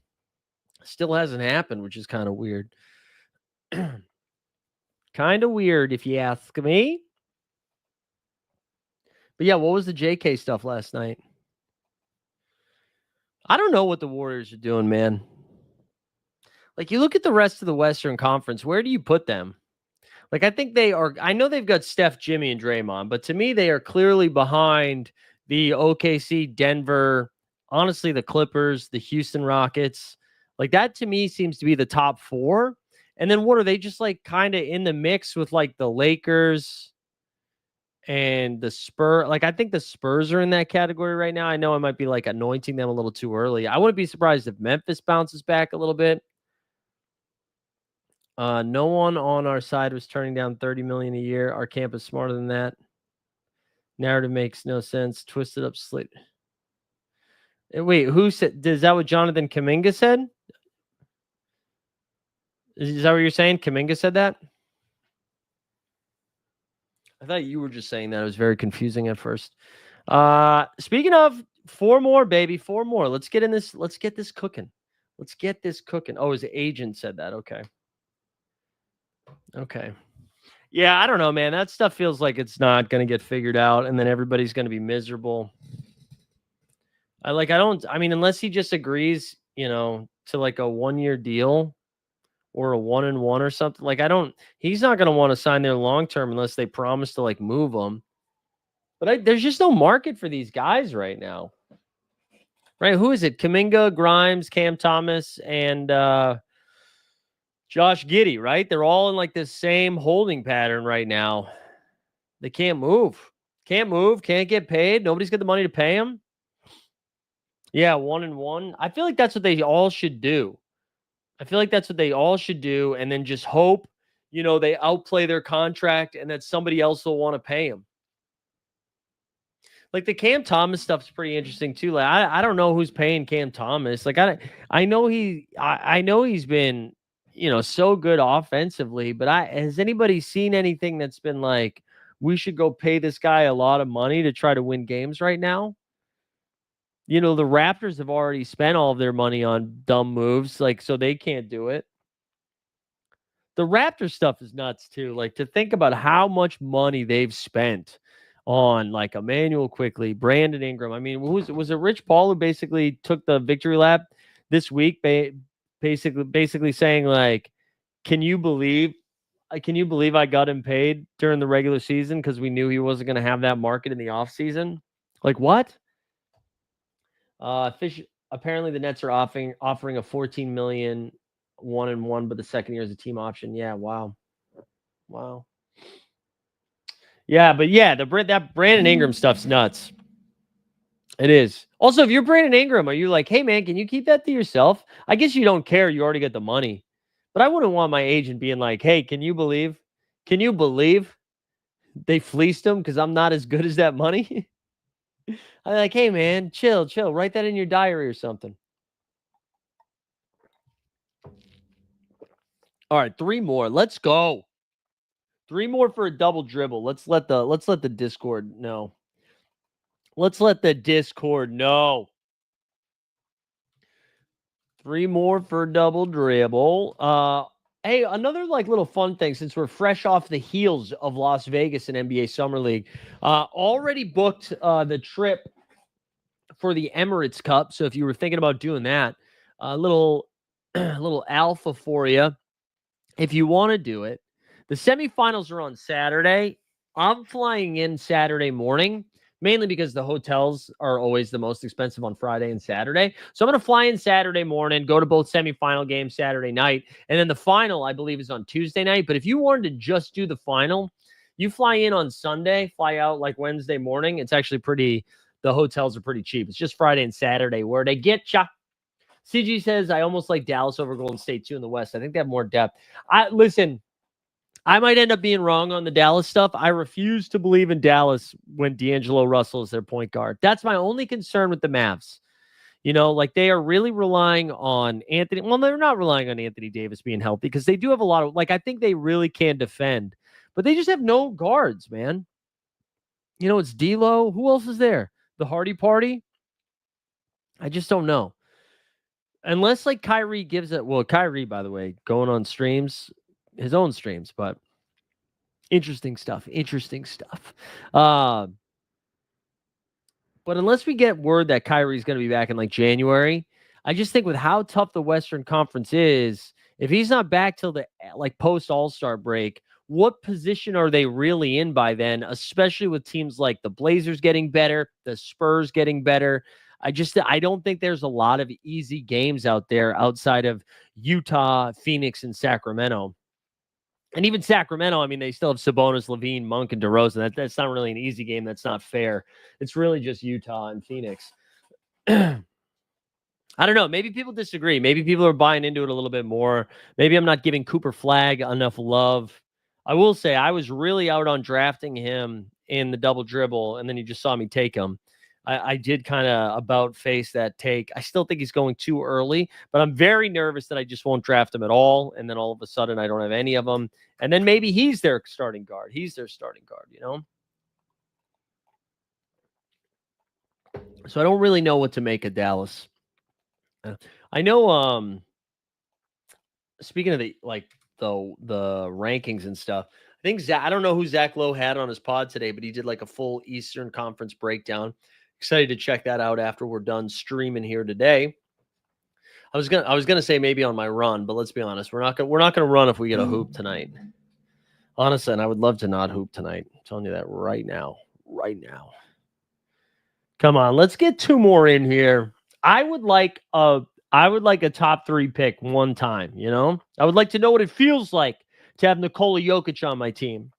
hasn't happened, which is kind of weird. Kind of weird, if you ask me. But yeah, what was the JK stuff last night? I don't know what the Warriors are doing, man. Like, you look at the rest of the Western Conference, where do you put them? Like, I think they are. I know they've got Steph, Jimmy, and Draymond, but to me, they are clearly behind the OKC, Denver, honestly, the Clippers, the Houston Rockets. Like, that to me seems to be the top 4. And then what are they, just like kind of in the mix with like the Lakers and the Spurs? Like, I think the Spurs are in that category right now. I know I might be like anointing them a little too early. I wouldn't be surprised if Memphis bounces back a little bit. No one on our side was turning down $30 million a year. Our camp is smarter than that. Narrative makes no sense. Twisted up slit. Wait, who said? Is that what Jonathan Kuminga said? Is that what you're saying? Kuminga said that? I thought you were just saying that. It was very confusing at first. Speaking of 4 more, baby, 4 more. Let's get in this. Let's get this cooking. Let's get this cooking. Oh, his agent said that. Okay. Okay. Yeah, I don't know, man. That stuff feels like it's not going to get figured out, and then everybody's going to be miserable. Unless he just agrees, to like a 1-year deal or a 1-and-1 or something. Like, he's not going to want to sign there long-term unless they promise to like move him. But there's just no market for these guys right now. Right? Who is it? Kuminga, Grimes, Cam Thomas, and Josh Giddey, right? They're all in like this same holding pattern right now. They can't move. Can't move. Can't get paid. Nobody's got the money to pay them. Yeah, 1-and-1. I feel like that's what they all should do. And then just hope, they outplay their contract and that somebody else will want to pay them. Like, the Cam Thomas stuff's pretty interesting too. Like, I don't know who's paying Cam Thomas. Like, I know he's been so good offensively. But has anybody seen anything that's been like, we should go pay this guy a lot of money to try to win games right now? The Raptors have already spent all of their money on dumb moves, so they can't do it. The Raptors stuff is nuts too. Like, to think about how much money they've spent on like Emmanuel Quickly, Brandon Ingram. I mean, was it Rich Paul who basically took the victory lap this week, basically saying like, can you believe I got him paid during the regular season because we knew he wasn't going to have that market in the offseason? Like, what? Fish. Apparently, the Nets are offering a $14 million 1-1, but the second year is a team option. Yeah, wow. Yeah, but yeah, that Brandon Ingram stuff's nuts. It is. Also, if you're Brandon Ingram, are you like, hey man, can you keep that to yourself? I guess you don't care. You already get the money. But I wouldn't want my agent being like, hey, can you believe they fleeced him because I'm not as good as that money? I'm like, hey man, chill. Write that in your diary or something. All right, 3 more. Let's go. 3 more for a double dribble. Let's let the Discord know. Let's let the Discord know. 3 more for double dribble. Hey, another like little fun thing, since we're fresh off the heels of Las Vegas and NBA Summer League, already booked the trip for the Emirates Cup. So if you were thinking about doing that, a little alpha for you. If you want to do it, the semifinals are on Saturday. I'm flying in Saturday morning, mainly because the hotels are always the most expensive on Friday and Saturday. So I'm going to fly in Saturday morning, go to both semifinal games Saturday night, and then the final, I believe, is on Tuesday night. But if you wanted to just do the final, you fly in on Sunday, fly out like Wednesday morning. It's actually the hotels are pretty cheap. It's just Friday and Saturday where they get you. CG says, I almost like Dallas over Golden State too in the West. I think they have more depth. Listen, I might end up being wrong on the Dallas stuff. I refuse to believe in Dallas when D'Angelo Russell is their point guard. That's my only concern with the Mavs. Like they are really relying on Anthony. Well, they're not relying on Anthony Davis being healthy because they do have a lot of, I think they really can defend, but they just have no guards, man. It's D'Lo. Who else is there? The Hardy Party? I just don't know. Unless like Kyrie gives it. Well, Kyrie, by the way, going on streams, his own streams, but interesting stuff. But unless we get word that Kyrie's going to be back in like January, I just think with how tough the Western Conference is, if he's not back till the like post All-Star break, what position are they really in by then, especially with teams like the Blazers getting better, the Spurs getting better? I don't think there's a lot of easy games out there outside of Utah, Phoenix, and Sacramento. And even Sacramento, I mean, they still have Sabonis, Levine, Monk, and DeRozan. That's not really an easy game. That's not fair. It's really just Utah and Phoenix. I don't know. Maybe people disagree. Maybe people are buying into it a little bit more. Maybe I'm not giving Cooper Flagg enough love. I will say I was really out on drafting him in the double dribble, and then you just saw me take him. I did kind of about face that take. I still think he's going too early, but I'm very nervous that I just won't draft him at all. And then all of a sudden I don't have any of them. And then maybe he's their starting guard. So I don't really know what to make of Dallas. I know, speaking of the rankings and stuff, I think I don't know who Zach Lowe had on his pod today, but he did like a full Eastern Conference breakdown. Excited to check that out after we're done streaming here today. I was gonna say maybe on my run, but let's be honest, we're not gonna run if we get a hoop tonight. Honestly, and I would love to not hoop tonight. I'm telling you that right now. Come on, let's get 2 more in here. I would like a top 3 pick one time. I would like to know what it feels like to have Nikola Jokic on my team.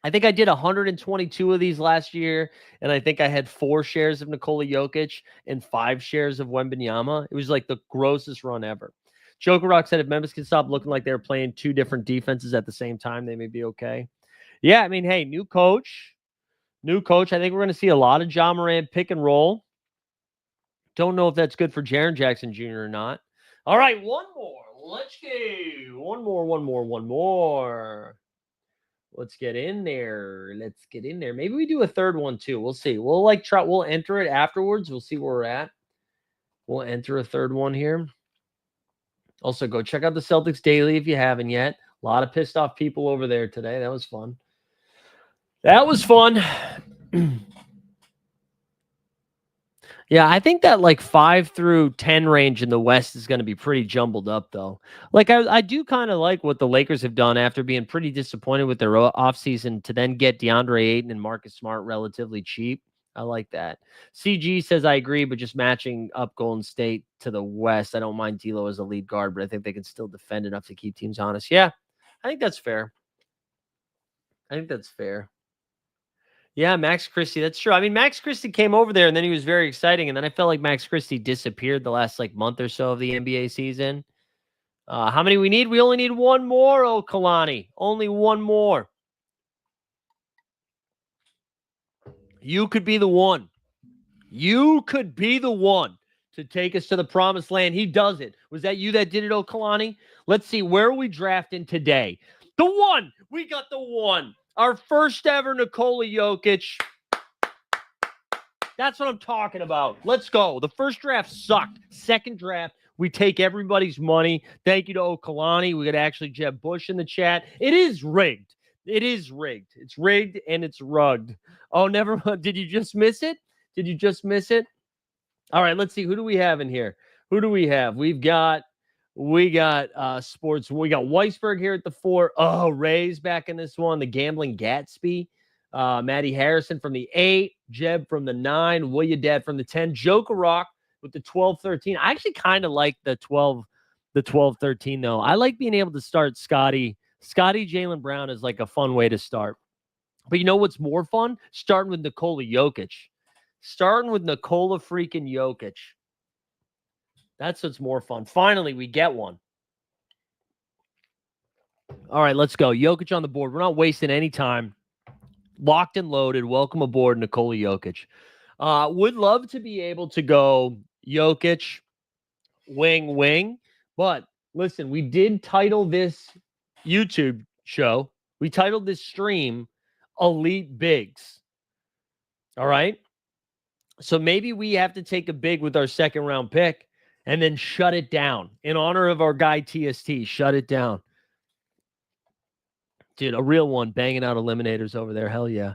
I think I did 122 of these last year, and I think I had 4 shares of Nikola Jokic and 5 shares of Wembanyama. It was like the grossest run ever. Joker Rock said if Memphis can stop looking like they're playing 2 different defenses at the same time, they may be okay. Yeah, I mean, hey, new coach. I think we're going to see a lot of Ja Morant pick and roll. Don't know if that's good for Jaren Jackson Jr. or not. All right, one more. Let's go. One more. Let's get in there. Maybe we do a third one too. We'll see. We'll enter it afterwards. We'll see where we're at. We'll enter a third one here. Also, go check out the Celtics Daily if you haven't yet. A lot of pissed off people over there today. That was fun. Yeah, I think that like 5 through 10 range in the West is going to be pretty jumbled up, though. Like, I do kind of like what the Lakers have done after being pretty disappointed with their offseason to then get DeAndre Ayton and Marcus Smart relatively cheap. I like that. CG says, I agree, but just matching up Golden State to the West. I don't mind D'Lo as a lead guard, but I think they can still defend enough to keep teams honest. Yeah, I think that's fair. Yeah, Max Christie. That's true. I mean, Max Christie came over there and then he was very exciting. And then I felt like Max Christie disappeared the last like month or so of the NBA season. How many we need? We only need one more, oh Kalani. Only one more. You could be the one. You could be the one to take us to the promised land. He does it. Was that you that did it, oh Kalani? Let's see. Where are we drafting today? The one. We got the one. Our first ever Nikola Jokic. That's what I'm talking about. Let's go. The first draft sucked. Second draft, we take everybody's money. Thank you to Okalani. We got actually Jeb Bush in the chat. It is rigged. It's rigged and it's rugged. Oh, never mind. Did you just miss it? All right, let's see. Who do we have in here? Who do we have? We got sports. We got Weisberg here at the 4. Oh, Ray's back in this one. The Gambling Gatsby. Maddie Harrison from the 8. Jeb from the 9. William Dad from the 10. Joker Rock with the 12-13. I actually kind of like the 12-13 though. I like being able to start Scotty Jaylen Brown is like a fun way to start. But you know what's more fun? Starting with Nikola Jokic. Freaking Jokic. That's what's more fun. Finally, we get one. All right, let's go. Jokic on the board. We're not wasting any time. Locked and loaded. Welcome aboard, Nikola Jokic. Would love to be able to go Jokic, wing. But listen, we did title this YouTube show. We titled this stream Elite Bigs. All right. So maybe we have to take a big with our second round pick and then shut it down in honor of our guy TST. Shut it down. Dude, a real one banging out eliminators over there. Hell yeah.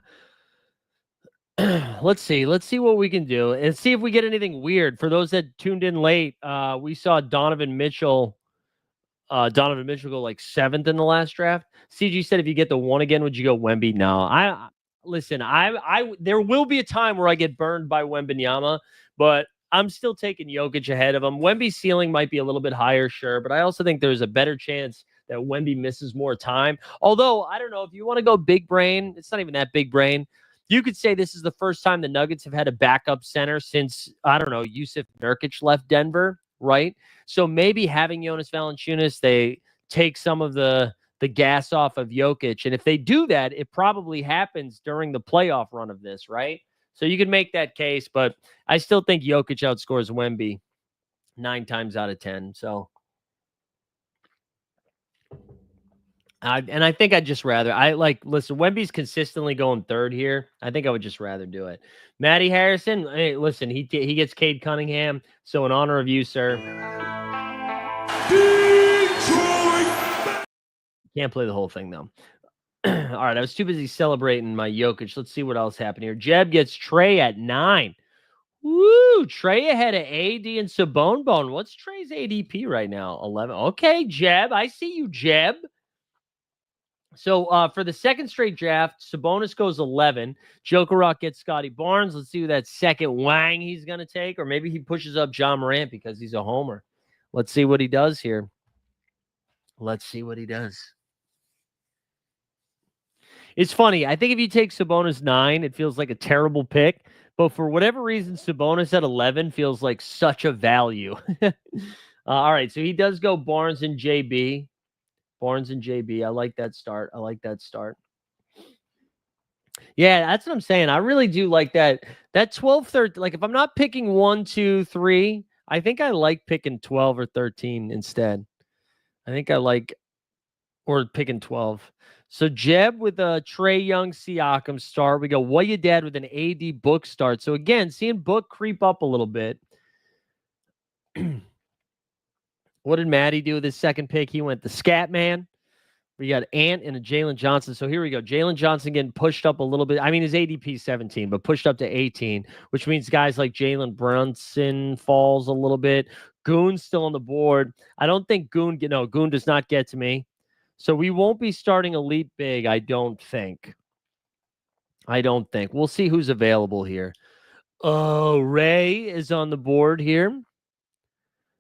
Let's see what we can do and see if we get anything weird. For those that tuned in late, we saw Donovan Mitchell go like 7th in the last draft. CG said, if you get the 1 again, would you go Wemby? No, listen, there will be a time where I get burned by Wembanyama, but I'm still taking Jokic ahead of him. Wemby's ceiling might be a little bit higher, sure, but I also think there's a better chance that Wemby misses more time. Although, I don't know, if you want to go big brain, it's not even that big brain. You could say this is the first time the Nuggets have had a backup center since, I don't know, Yusuf Nurkic left Denver, right? So maybe having Jonas Valanciunas, they take some of the gas off of Jokic. And if they do that, it probably happens during the playoff run of this, right? So you can make that case, but I still think Jokic outscores Wemby 9 times out of 10. So, and I think I'd just rather, listen, Wemby's consistently going 3rd here. I think I would just rather do it. Matty Harrison, hey, listen, he gets Cade Cunningham. So in honor of you, sir. Detroit. Can't play the whole thing, though. All right, I was too busy celebrating my Jokic. Let's see what else happened here. Jeb gets Trey at 9. Woo! Trey ahead of AD and Sabone. What's Trey's ADP right now? 11. Okay, Jeb. I see you, Jeb. So for the second straight draft, Sabonis goes 11. Joker Rock gets Scotty Barnes. Let's see who that second wang he's going to take. Or maybe he pushes up John Morant because he's a homer. Let's see what he does here. It's funny. I think if you take Sabonis 9, it feels like a terrible pick. But for whatever reason, Sabonis at 11 feels like such a value. All right, so he does go Barnes and JB. I like that start. Yeah, that's what I'm saying. I really do like that. That 12, 13, like if I'm not picking 1, 2, 3, I think I like picking 12 or 13 instead. I think I like or picking 12. So Jeb with a Trey Young Siakam start. We go What You Dad with an AD Book start. So again, seeing Book creep up a little bit. What did Maddie do with his second pick? He went the Scat Man. We got Ant and a Jalen Johnson. So here we go. Jalen Johnson getting pushed up a little bit. I mean, his ADP 17, but pushed up to 18, which means guys like Jalen Brunson falls a little bit. Goon's still on the board. I don't think Goon does not get to me. So we won't be starting Elite Big, I don't think. We'll see who's available here. Oh, Ray is on the board here.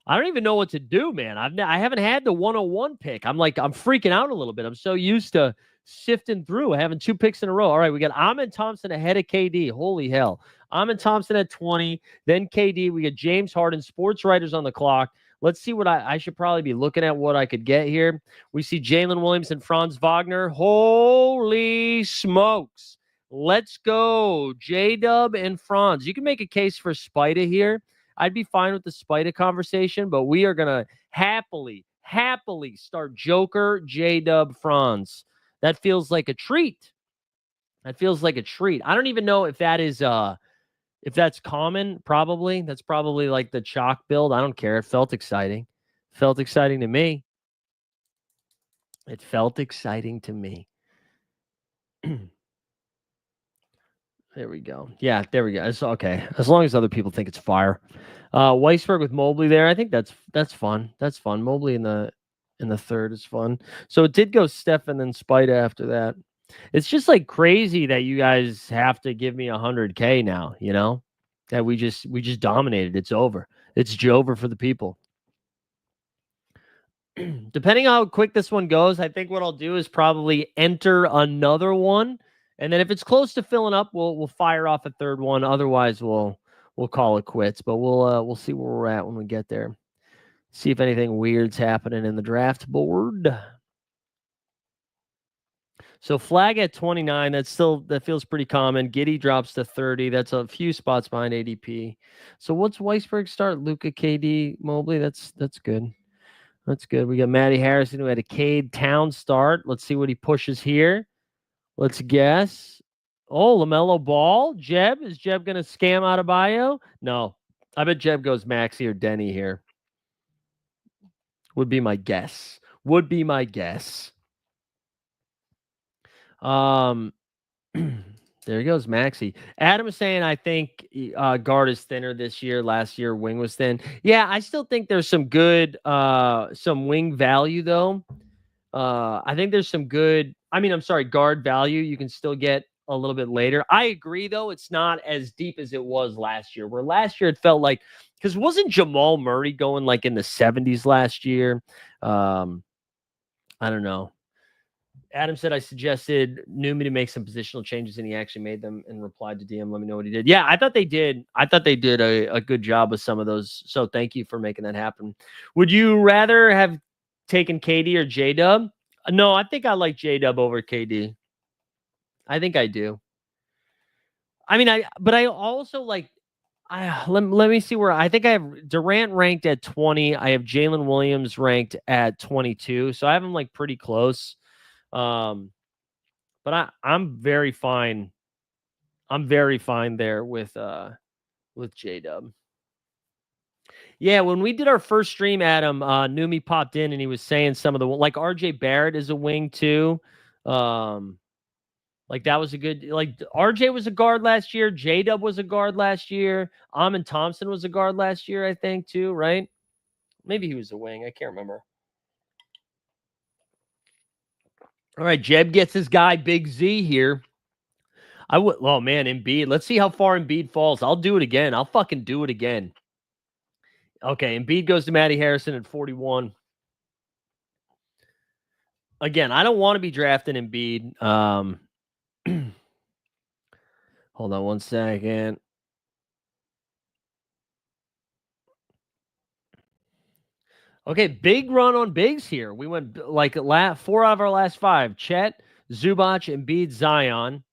I don't even know what to do, man. I haven't had the 101 pick. I'm freaking out a little bit. I'm so used to sifting through, having 2 picks in a row. All right, we got Ahmed Thompson ahead of KD. Holy hell. Ahmed Thompson at 20, then KD. We got James Harden, sports writers on the clock. Let's see what I should probably be looking at what I could get here. We see Jalen Williams and Franz Wagner. Holy smokes. Let's go. J-Dub and Franz. You can make a case for Spida here. I'd be fine with the Spida conversation, but we are going to happily start Joker, J-Dub, Franz. That feels like a treat. I don't even know if that is if that's common. Probably. That's probably like the chalk build. I don't care. It felt exciting. Felt exciting to me. It felt exciting to me. There we go. Yeah, there we go. It's okay. As long as other people think it's fire. Weisberg with Mobley there. I think that's fun. That's fun. Mobley in the third is fun. So it did go Steph and then Spida after that. It's just like crazy that you guys have to give me 100K now, you know? That we just dominated. It's over. It's Jover for the people. Depending on how quick this one goes, I think what I'll do is probably enter another one. And then if it's close to filling up, we'll fire off a third one. Otherwise, we'll call it quits. But we'll see where we're at when we get there. See if anything weird's happening in the draft board. So Flag at 29, that feels pretty common. Giddy drops to 30. That's a few spots behind ADP. So what's Weisberg start? Luka, KD, Mobley. That's good. That's good. We got Matty Harrison who had a Cade Town start. Let's see what he pushes here. Let's guess. Oh, LaMelo Ball. Jeb. Is Jeb going to scam out of bio? No. I bet Jeb goes Maxey or Denny here. Would be my guess. There he goes, Maxey. Adam is saying, I think guard is thinner this year. Last year, wing was thin. Yeah, I still think there's some good, some wing value, though. I think there's some good, guard value you can still get a little bit later. I agree, though. It's not as deep as it was last year, where last year it felt like, because wasn't Jamal Murray going like in the 70s last year? I don't know. Adam said I suggested Numi to make some positional changes, and he actually made them and replied to DM. Let me know what he did. Yeah, I thought they did. A good job with some of those. So thank you for making that happen. Would you rather have taken KD or J-Dub? No, I think I like J-Dub over KD. I think I do. But I also like. Let me see where I think I have Durant ranked at 20. I have Jalen Williams ranked at 22. So I have them like pretty close. But I'm very fine. I'm very fine there with J-Dub. Yeah, when we did our first stream, Adam, Numi popped in and he was saying some of the like RJ Barrett is a wing too. Like that was a good like RJ was a guard last year, J-Dub was a guard last year, Amon Thompson was a guard last year, I think too, right? Maybe he was a wing, I can't remember. All right, Jeb gets his guy Big Z here. Oh man, Embiid. Let's see how far Embiid falls. I'll do it again. I'll fucking do it again. Okay, Embiid goes to Matty Harrison at 41. Again, I don't want to be drafting Embiid. Hold on one second. Okay, big run on bigs here. We went like 4 out of our last 5. Chet, Zubac, Embiid, Zion.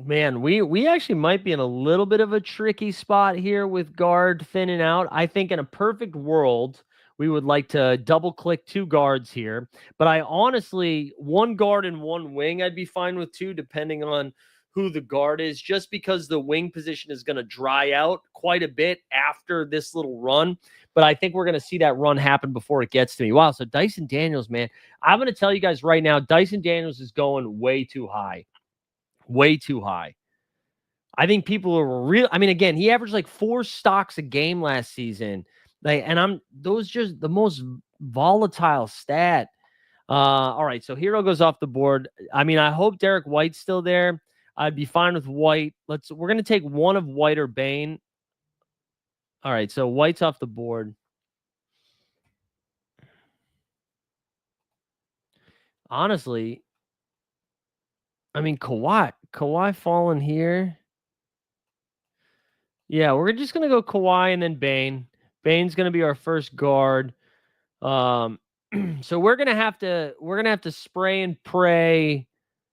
Man, we actually might be in a little bit of a tricky spot here with guard thinning out. I think in a perfect world, we would like to double click 2 guards here. But I honestly, 1 guard and 1 wing, I'd be fine with too, depending on who the guard is, just because the wing position is going to dry out quite a bit after this little run. But I think we're going to see that run happen before it gets to me. Wow. So Dyson Daniels, man, I'm going to tell you guys right now, Dyson Daniels is going way too high. Way too high. I think people are real. I mean, again, he averaged like 4 stocks a game last season. Those just the most volatile stat. All right, so Hero goes off the board. I mean, I hope Derek White's still there. I'd be fine with White. We're gonna take one of White or Bane. All right, so White's off the board. Honestly, I mean Kawhi falling here. Yeah, we're just gonna go Kawhi and then Bane. Bane's gonna be our first guard. So we're gonna have to spray and pray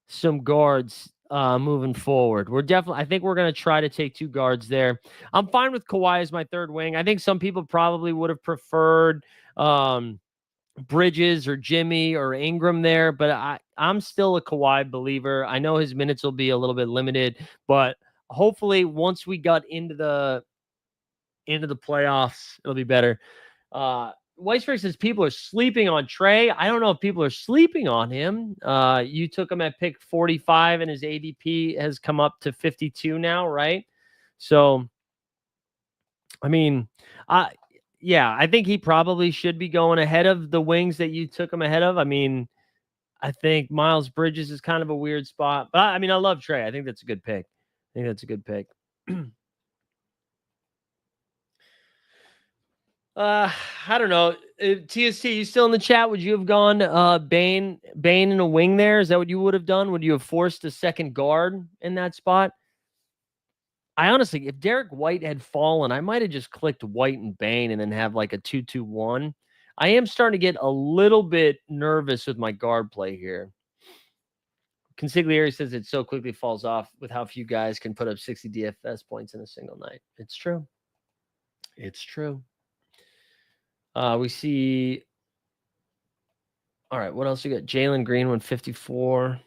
some guards moving forward. I think we're gonna try to take 2 guards there. I'm fine with Kawhi as my third wing. I think some people probably would have preferred Bridges or Jimmy or Ingram there, but I'm still a Kawhi believer. I know his minutes will be a little bit limited, but hopefully once we got into the playoffs, it'll be better. Weisberg says people are sleeping on Trey. I don't know if people are sleeping on him. You took him at pick 45 and his ADP has come up to 52 now, right? So, I mean, yeah, I think he probably should be going ahead of the wings that you took him ahead of. I mean, I think Miles Bridges is kind of a weird spot, but I mean, I love Trey. I think that's a good pick. I don't know. TST, you still in the chat? Would you have gone Bane in a wing there? Is that what you would have done? Would you have forced a second guard in that spot? I honestly, if Derek White had fallen, I might have just clicked White and Bane and then have like a 2-2-1. I am starting to get a little bit nervous with my guard play here. Consigliere says it so quickly falls off with how few guys can put up 60 DFS points in a single night. It's true. It's true. We see. All right, what else you got? Jalen Green 154.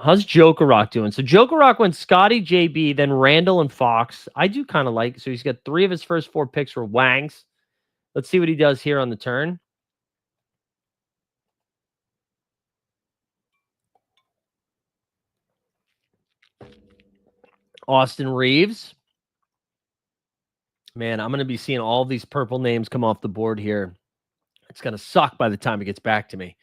How's Joker Rock doing? So Joker Rock went Scotty, JB, then Randall and Fox. I do kind of like. So he's got 3 of his first 4 picks were Wangs. Let's see what he does here on the turn. Austin Reeves. Man, I'm going to be seeing all these purple names come off the board here. It's going to suck by the time it gets back to me.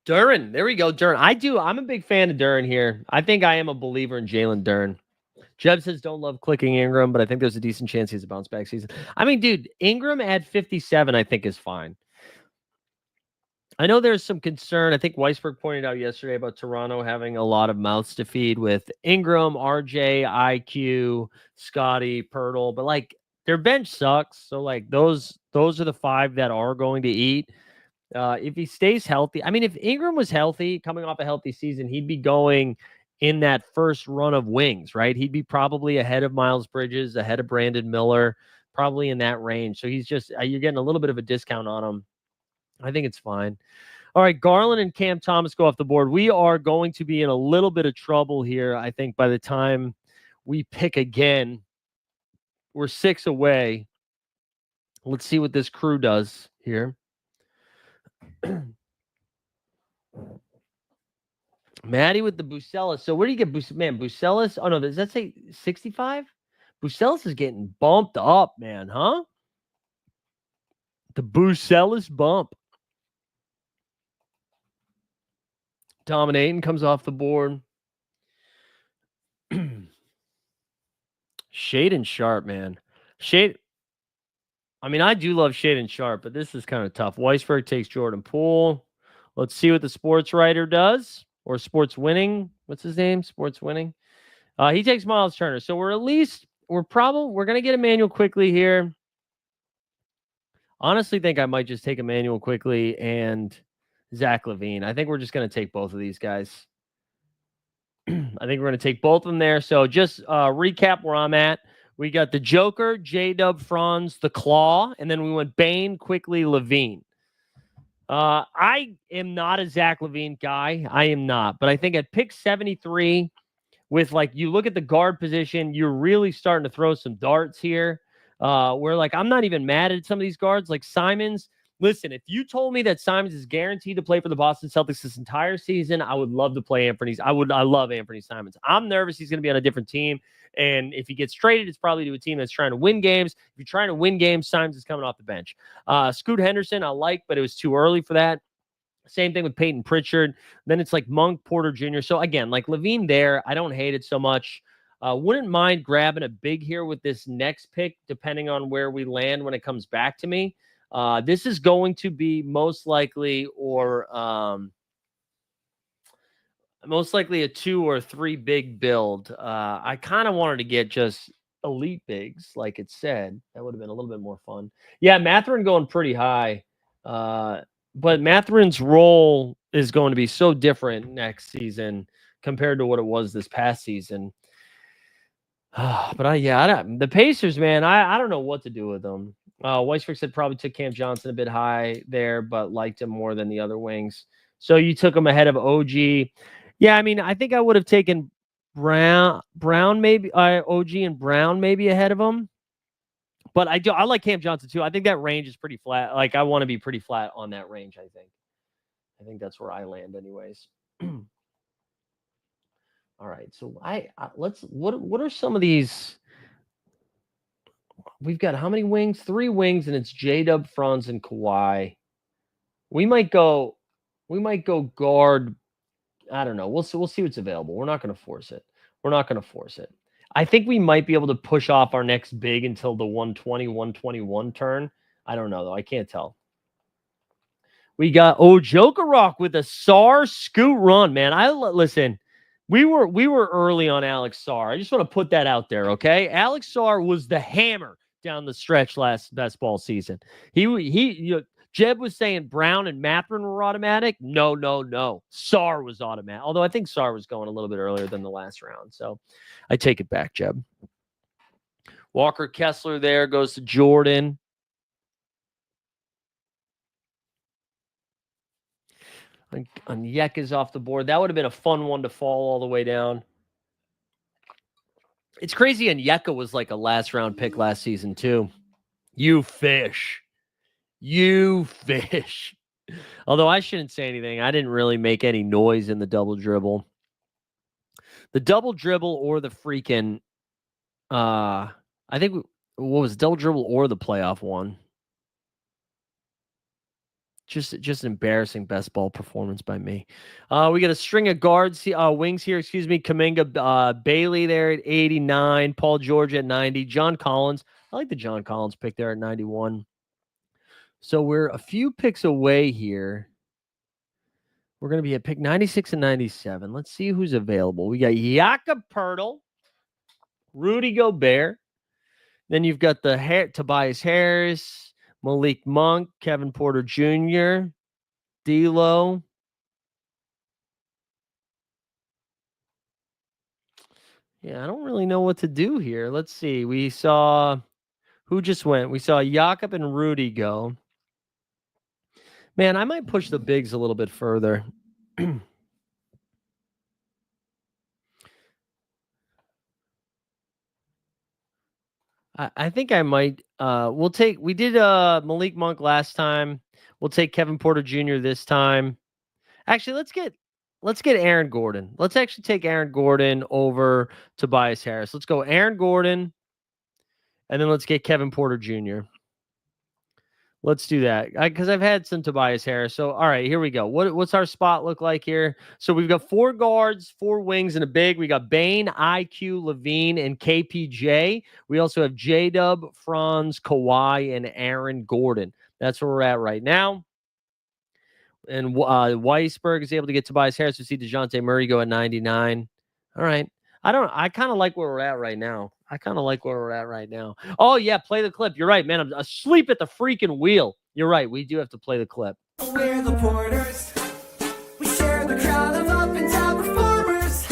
Duren. There we go, Duren. I'm a big fan of Duren here. I think I am a believer in Jalen Duren. Jeb says don't love clicking Ingram, but I think there's a decent chance he's a bounce back season. I mean, dude, Ingram at 57, I think is fine. I know there's some concern. I think Weisberg pointed out yesterday about Toronto having a lot of mouths to feed with Ingram, RJ, IQ, Scotty, Pirtle, but like their bench sucks. So like those are the 5 that are going to eat. If he stays healthy, I mean, if Ingram was healthy, coming off a healthy season, he'd be going in that first run of wings, right? He'd be probably ahead of Miles Bridges, ahead of Brandon Miller, probably in that range. So he's just, you're getting a little bit of a discount on him. I think it's fine. All right, Garland and Cam Thomas go off the board. We are going to be in a little bit of trouble here, I think, by the time we pick again. We're 6 away. Let's see what this crew does here. Maddie with the Bucelis. So where do you get Bucelis? Oh, no, does that say 65? Bucelis is getting bumped up, man, huh? The Bucelis bump. Dominating comes off the board. Shaden Sharp, man. I mean, I do love Shaden Sharp, but this is kind of tough. Weisberg takes Jordan Poole. Let's see what the sports writer does. Or sports winning. What's his name? Sports winning. He takes Miles Turner. So we're going to get Emmanuel quickly here. Honestly, think I might just take Emmanuel quickly and Zach LaVine. I think we're just going to take both of these guys. I think we're going to take both of them there. So just recap where I'm at. We got the Joker, J-Dub, Franz, the Claw, and then we went Bane, Quickly, Levine. I am not a Zach Levine guy. I am not. But I think at pick 73, with like you look at the guard position, you're really starting to throw some darts here. Where like I'm not even mad at some of these guards, like Simons. Listen, if you told me that Simons is guaranteed to play for the Boston Celtics this entire season, I would love to play Anthony. I love Anthony Simons. I'm nervous he's going to be on a different team. And if he gets traded, it's probably to a team that's trying to win games. If you're trying to win games, Simons is coming off the bench. Scoot Henderson, I like, but it was too early for that. Same thing with Peyton Pritchard. Then it's like Monk, Porter Jr. So again, like Levine there, I don't hate it so much. Wouldn't mind grabbing a big here with this next pick, depending on where we land when it comes back to me. This is going to be most likely a 2 or 3 big build. I kind of wanted to get just elite bigs, like it said. That would have been a little bit more fun. Yeah, Mathurin going pretty high. But Matherin's role is going to be so different next season compared to what it was this past season. But the Pacers, man, I don't know what to do with them. Weisberg said probably took Cam Johnson a bit high there, but liked him more than the other wings. So you took him ahead of OG. Yeah, I mean, I think I would have taken Brown maybe, OG and Brown maybe ahead of him. But I like Cam Johnson too. I think that range is pretty flat. Like I want to be pretty flat on that range, I think that's where I land anyways. All right. So what are some of these? We've got how many wings? 3 wings, and it's J-Dub, Franz, and Kawhi. We might go guard. I don't know. We'll see what's available. We're not going to force it. I think we might be able to push off our next big until the 120, 121 turn. I don't know, though. I can't tell. We got Jokerrock with a Sar Scoot run, man. Listen, we were early on Alex Sar. I just want to put that out there, okay? Alex Sar was the hammer down the stretch last best ball season. Jeb was saying Brown and Mathurin were automatic. No. Sar was automatic. Although I think Sar was going a little bit earlier than the last round. So I take it back, Jeb. Walker Kessler there goes to Jordan. Onyeka is off the board. That would have been a fun one to fall all the way down. It's crazy. Onyeka was like a last round pick last season too. You fish. Although I shouldn't say anything. I didn't really make any noise in the double dribble. The double dribble or the freaking, I think, what was it, double dribble or the playoff one? Just an embarrassing best ball performance by me. We got a string of guards, wings here. Excuse me, Kuminga, Bailey there at 89, Paul George at 90, John Collins. I like the John Collins pick there at 91. So we're a few picks away here. We're going to be at pick 96 and 97. Let's see who's available. We got Jakob Poeltl, Rudy Gobert. Then you've got Tobias Harris, Malik Monk, Kevin Porter Jr., D'Lo. Yeah, I don't really know what to do here. Let's see. We saw who just went. We saw Jakob and Rudy go. Man, I might push the bigs a little bit further. I think I might. We did Malik Monk last time. We'll take Kevin Porter Jr. this time. Actually, let's get Aaron Gordon. Let's actually take Aaron Gordon over Tobias Harris. Let's go Aaron Gordon, and then let's get Kevin Porter Jr. Let's do that because I've had some Tobias Harris. So, all right, here we go. What's our spot look like here? So we've got 4 guards, 4 wings, and a big. We got Bane, IQ, Levine, and KPJ. We also have J-Dub, Franz, Kawhi, and Aaron Gordon. That's where we're at right now. And Weisberg is able to get Tobias Harris. We see DeJounte Murray go at 99. All right. I kind of like where we're at right now. Oh, yeah, play the clip. You're right, man. I'm asleep at the freaking wheel. You're right. We do have to play the clip. We're the Porters. We share the crowd of up and down performers.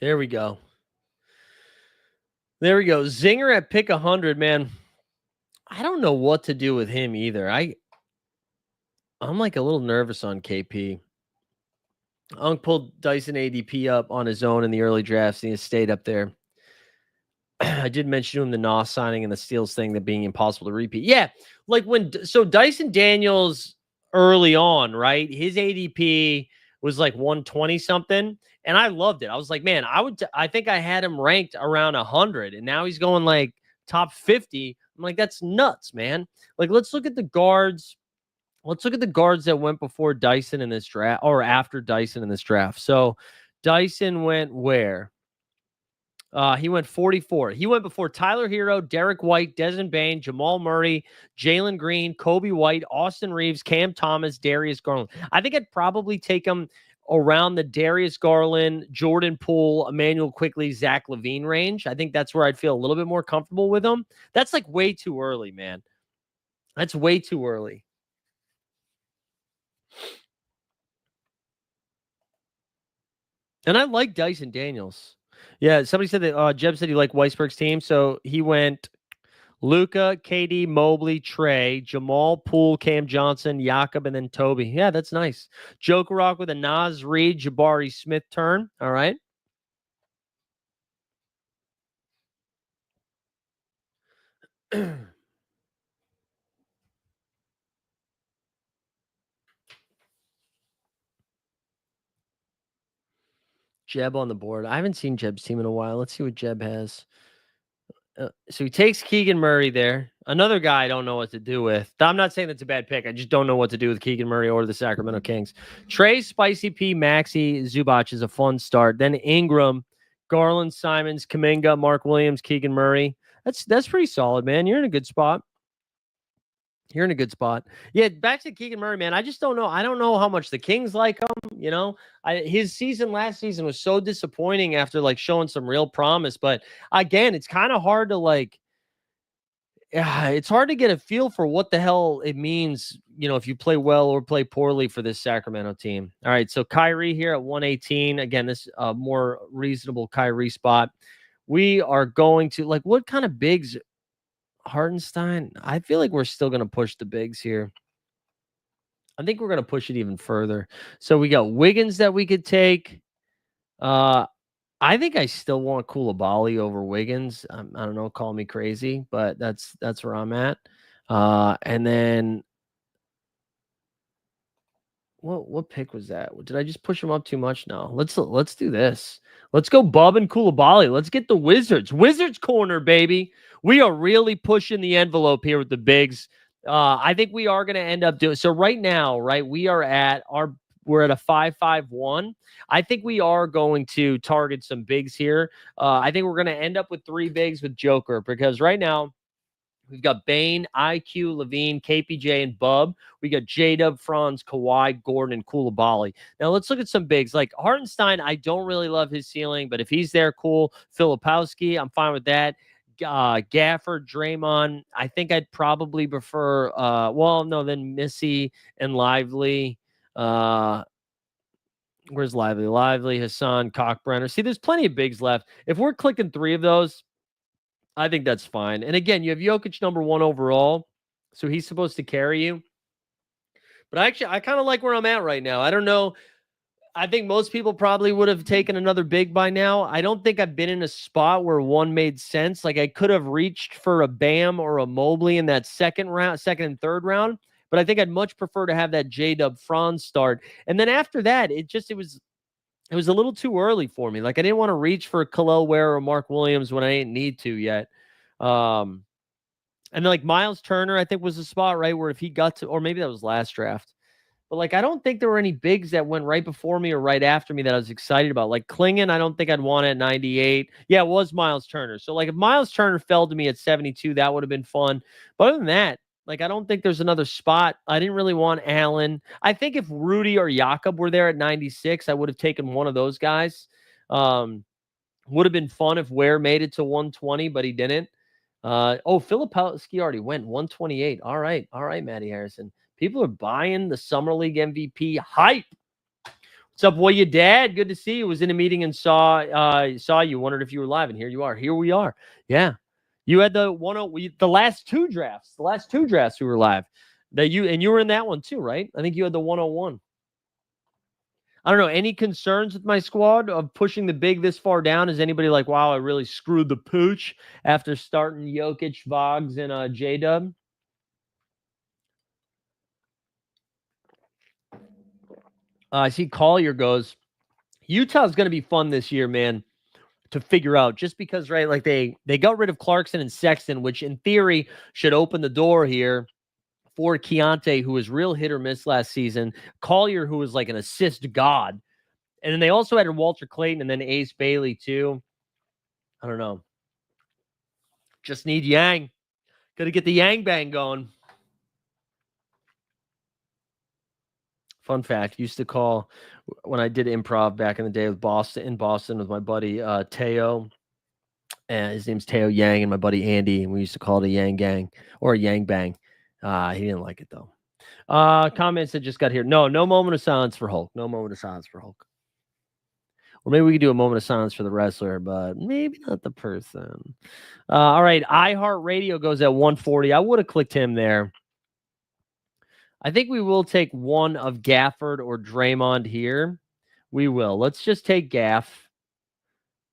There we go. There we go. Zinger at pick 100, man. I don't know what to do with him either. I'm like a little nervous on KP. Unk pulled Dyson ADP up on his own in the early drafts, and he stayed up there. I did mention to him the Nos signing and the Steals thing that being impossible to repeat. Yeah, like so Dyson Daniels early on, right? His ADP was like 120 something, and I loved it. I was like, man, I think I had him ranked around 100, and now he's going like top 50. I'm like, that's nuts, man. Like, let's look at the guards. Let's look at the guards that went before Dyson in this draft or after Dyson in this draft. So Dyson went where? He went 44. He went before Tyler Hero, Derek White, Desmond Bain, Jamal Murray, Jalen Green, Kobe White, Austin Reeves, Cam Thomas, Darius Garland. I think I'd probably take him around the Darius Garland, Jordan Poole, Emmanuel Quickly, Zach LaVine range. I think that's where I'd feel a little bit more comfortable with him. That's like way too early, man. That's way too early. And I like Dyson Daniels. Yeah, somebody said that Jeb said he liked Weisberg's team. So he went Luca, KD, Mobley, Trey, Jamal, Poole, Cam Johnson, Jakob, and then Toby. Yeah, that's nice. Joker Rock with a Nas, Reed, Jabari, Smith turn. All right. Jeb on the board. I haven't seen Jeb's team in a while. Let's see what Jeb has. So he takes Keegan Murray there. Another guy I don't know what to do with. I'm not saying that's a bad pick. I just don't know what to do with Keegan Murray or the Sacramento Kings. Trey, Spicy P, Maxey, Zubac is a fun start. Then Ingram, Garland, Simons, Kuminga, Mark Williams, Keegan Murray. That's pretty solid, man. You're in a good spot. You're in a good spot. Yeah, back to Keegan Murray, man. I just don't know. I don't know how much the Kings like him. You know, his season last season was so disappointing after like showing some real promise. But again, it's kind of hard to like. Yeah, it's hard to get a feel for what the hell it means, you know, if you play well or play poorly for this Sacramento team. All right, so Kyrie here at 118. Again, this more reasonable Kyrie spot. We are going to like what kind of bigs? Hartenstein. I feel like we're still going to push the bigs here. I think we're going to push it even further. So we got Wiggins that we could take. I think I still want Koulibaly over Wiggins. I don't know, call me crazy, but that's where I'm at. And then what pick was that? Did I just push him up too much? No. Let's do this. Let's go Bub and Koulibaly. Let's get the Wizards. Wizards corner, baby. We are really pushing the envelope here with the bigs. I think we are going to end up doing so right now, right? We're at a 5-5-1. I think we are going to target some bigs here. I think we're going to end up with 3 bigs with Joker because right now we've got Bane, IQ, Levine, KPJ, and Bub. We got J-Dub, Franz, Kawhi, Gordon, and Koulibaly. Now let's look at some bigs. Like Hartenstein, I don't really love his ceiling, but if he's there, cool. Filipowski, I'm fine with that. Gafford, Draymond. I think I'd probably prefer, then Missy and Lively. Where's Lively? Lively, Hassan, Cockbrenner. See, there's plenty of bigs left. If we're clicking 3 of those, I think that's fine. And again, you have Jokic number 1 overall, so he's supposed to carry you. But I kind of like where I'm at right now. I don't know. I think most people probably would have taken another big by now. I don't think I've been in a spot where one made sense. Like I could have reached for a Bam or a Mobley in that second and third round. But I think I'd much prefer to have that J-Dub Franz start. And then after that, it was a little too early for me. Like I didn't want to reach for Khalil Ware or Mark Williams when I didn't need to yet. And then like Miles Turner, I think was a spot, right? Where if he got to, or maybe that was last draft. But like I don't think there were any bigs that went right before me or right after me that I was excited about. Like Klingon, I don't think I'd want at 98. Yeah, it was Miles Turner. So like if Miles Turner fell to me at 72, that would have been fun. But other than that, like I don't think there's another spot. I didn't really want Allen. I think if Rudy or Jakob were there at 96, I would have taken one of those guys. Would have been fun if Ware made it to 120, but he didn't. Filipowski already went 128. All right, Matty Harrison. People are buying the Summer League MVP hype. Let's What's up, boy? Your dad? Good to see you. Was in a meeting and saw you. Wondered if you were live, and here you are. Here we are. Yeah, you had the last two drafts. The last two drafts we were live. That you were in that one too, right? I think you had the 101. I don't know. Any concerns with my squad of pushing the big this far down? Is anybody like, wow, I really screwed the pooch after starting Jokic, Vogs, and J Dub? I see Collier goes. Utah's going to be fun this year, man, to figure out. Just because, right? Like they got rid of Clarkson and Sexton, which in theory should open the door here for Keontae, who was real hit or miss last season. Collier, who was like an assist god. And then they also added Walter Clayton and then Ace Bailey, too. I don't know. Just need Yang. Got to get the Yang Bang going. Fun fact, used to call when I did improv back in the day with Boston with my buddy Teo. And his name's Teo Yang and my buddy Andy. And we used to call it a Yang Gang or a Yang Bang. He didn't like it, though. Comments that just got here. No moment of silence for Hulk. No moment of silence for Hulk. Or maybe we could do a moment of silence for the wrestler, but maybe not the person. All right. iHeartRadio goes at 140. I would have clicked him there. I think we will take one of Gafford or Draymond here. We will. Let's just take Gaff.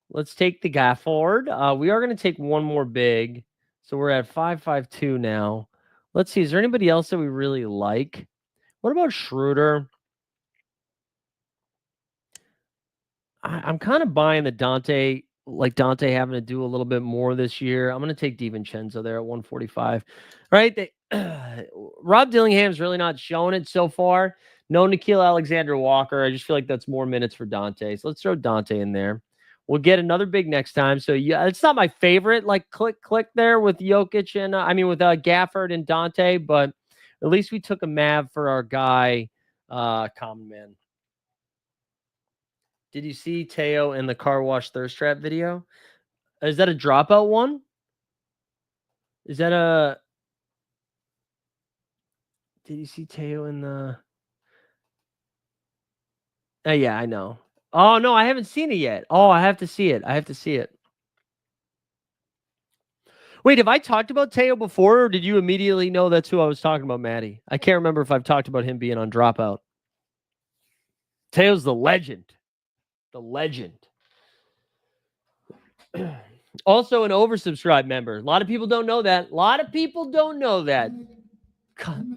Let's take the Gafford. We are going to take one more big. So we're at 552 now. Let's see. Is there anybody else that we really like? What about Schroeder? I'm kind of buying the Dante having to do a little bit more this year. I'm going to take DiVincenzo there at 145. Right? Rob Dillingham's really not showing it so far. No Nickeil Alexander-Walker. I just feel like that's more minutes for Dante. So let's throw Dante in there. We'll get another big next time. So yeah, it's not my favorite like click there with Jokic and with Gafford and Dante, but at least we took a Mav for our guy, Common Man. Did you see Teo in the car wash thirst trap video? Is that a dropout one? Is that a... Did you see Teo in the... yeah, I know. Oh, no, I haven't seen it yet. Oh, I have to see it. Wait, have I talked about Teo before, or did you immediately know that's who I was talking about, Maddie? I can't remember if I've talked about him being on dropout. Teo's the legend. The legend. Also an oversubscribed member. A lot of people don't know that.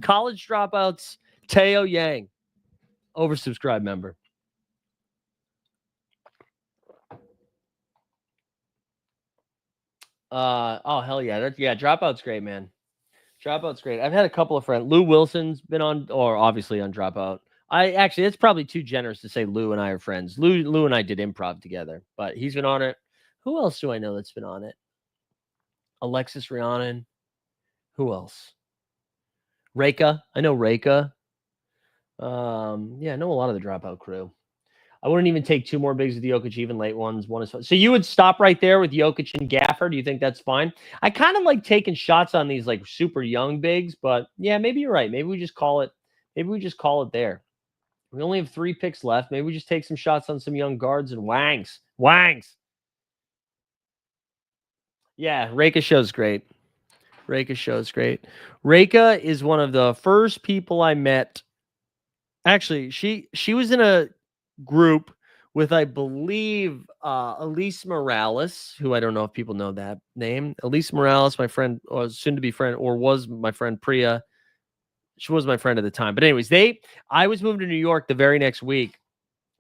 College dropouts, Teo Yang. Oversubscribed member. Oh, hell yeah. Dropout's great, man. Dropout's great. I've had a couple of friends. Lou Wilson's been on, or obviously on Dropout. It's probably too generous to say Lou and I are friends. Lou and I did improv together, but he's been on it. Who else do I know that's been on it? Alexis Rhiannon. Who else? Reka. I know Reka. I know a lot of the Dropout crew. I wouldn't even take two more bigs with Jokic, even late ones. One is fine. So you would stop right there with Jokic and Gafford. Do you think that's fine? I kind of like taking shots on these like super young bigs, but yeah, maybe you're right. Maybe we just call it. There. We only have 3 picks left. Maybe we just take some shots on some young guards and wangs. Yeah, Reka show's great. Reka is one of the first people I met. Actually, she was in a group with, I believe, Elise Morales, who I don't know if people know that name. Elise Morales, my friend, or soon to be friend, or was my friend Priya. She was my friend at the time. But anyways, I was moving to New York the very next week,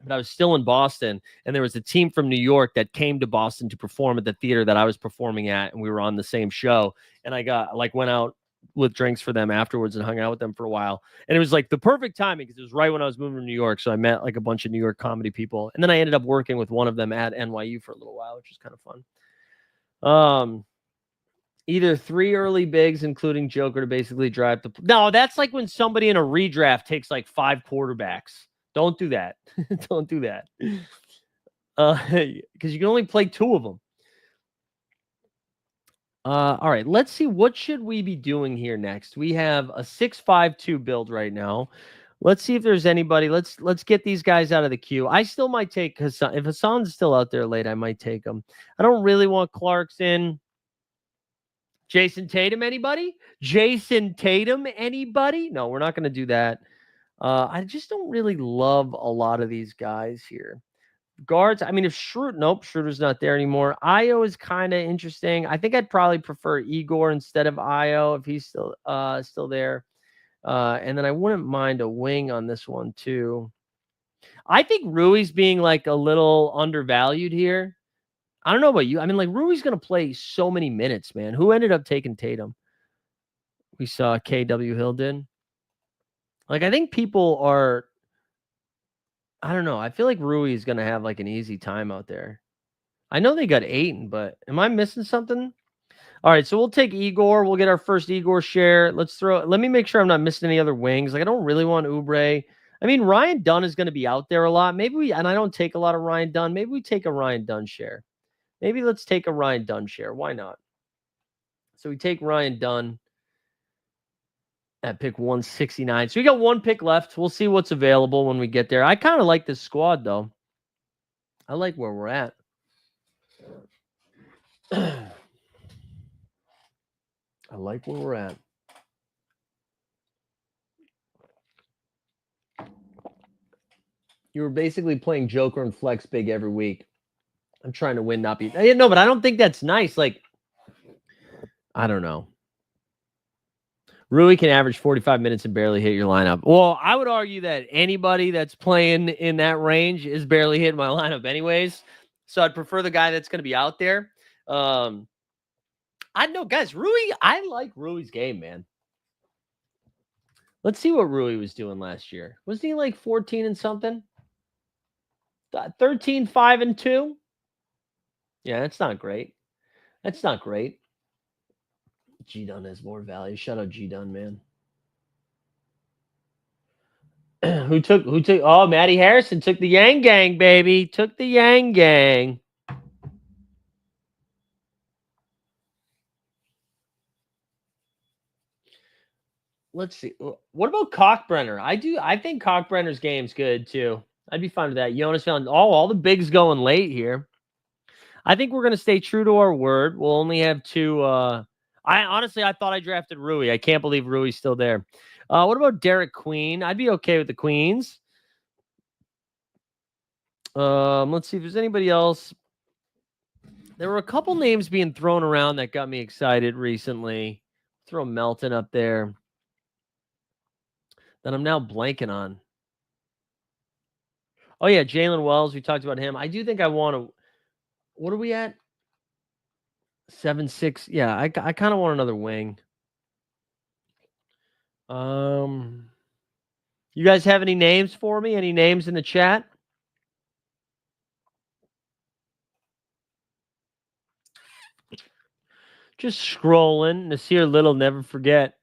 but I was still in Boston, and there was a team from New York that came to Boston to perform at the theater that I was performing at, and we were on the same show. And I went out with drinks for them afterwards and hung out with them for a while. And it was like the perfect timing because it was right when I was moving to New York. So I met like a bunch of New York comedy people. And then I ended up working with one of them at NYU for a little while, which was kind of fun. Either 3 early bigs, including Joker, to basically drive the... No, that's like when somebody in a redraft takes like 5 quarterbacks. Don't do that. Don't do that. Because you can only play 2 of them. All right, let's see. What should we be doing here next? We have a 6-5-2 build right now. Let's see if there's anybody. Let's get these guys out of the queue. I still might take Hassan. If Hassan's still out there late, I might take him. I don't really want Clarkson. Jason Tatum, anybody? Jason Tatum, anybody? No, we're not going to do that. I just don't really love a lot of these guys here. Guards, I mean, if Schroeder's not there anymore. Io is kind of interesting. I think I'd probably prefer Igor instead of Io if he's still there. And then I wouldn't mind a wing on this one too. I think Rui's being like a little undervalued here. I don't know about you. I mean, like Rui's going to play so many minutes, man. Who ended up taking Tatum? We saw KW Hill did. Like, I think people are, I don't know. I feel like Rui is going to have like an easy time out there. I know they got Ayton, but am I missing something? All right, so we'll take Igor. We'll get our first Igor share. Let me make sure I'm not missing any other wings. Like, I don't really want Oubre. I mean, Ryan Dunn is going to be out there a lot. And I don't take a lot of Ryan Dunn. Maybe we take a Ryan Dunn share. Maybe let's take a Ryan Dunn share. Why not? So we take Ryan Dunn at pick 169. So we got one pick left. We'll see what's available when we get there. I kind of like this squad, though. I like where we're at. I like where we're at. You were basically playing Joker and Flex Big every week. I'm trying to win, not be. No, but I don't think that's nice. Like, I don't know. Rui can average 45 minutes and barely hit your lineup. Well, I would argue that anybody that's playing in that range is barely hitting my lineup anyways. So I'd prefer the guy that's going to be out there. I know, guys, Rui, I like Rui's game, man. Let's see what Rui was doing last year. Wasn't he like 14 and something? 13, 5 and 2? Yeah, that's not great. That's not great. G-Dun has more value. Shout out G-Dun, man. Who took? Oh, Matty Harrison took the Yang Gang, baby. Took the Yang Gang. Let's see. What about Cockbrenner? I think Cockbrenner's game's good too. I'd be fine with that. Jonas found all the bigs going late here. I think we're gonna stay true to our word. We'll only have two. I thought I drafted Rui. I can't believe Rui's still there. What about Derek Queen? I'd be okay with the Queens. Let's see if there's anybody else. There were a couple names being thrown around that got me excited recently. Throw Melton up there. That I'm now blanking on. Oh, yeah, Jalen Wells. We talked about him. I do think I want to. What are we at? 7-6. Yeah, I kind of want another wing. You guys have any names for me? Any names in the chat? Just scrolling. Nasir Little, never forget.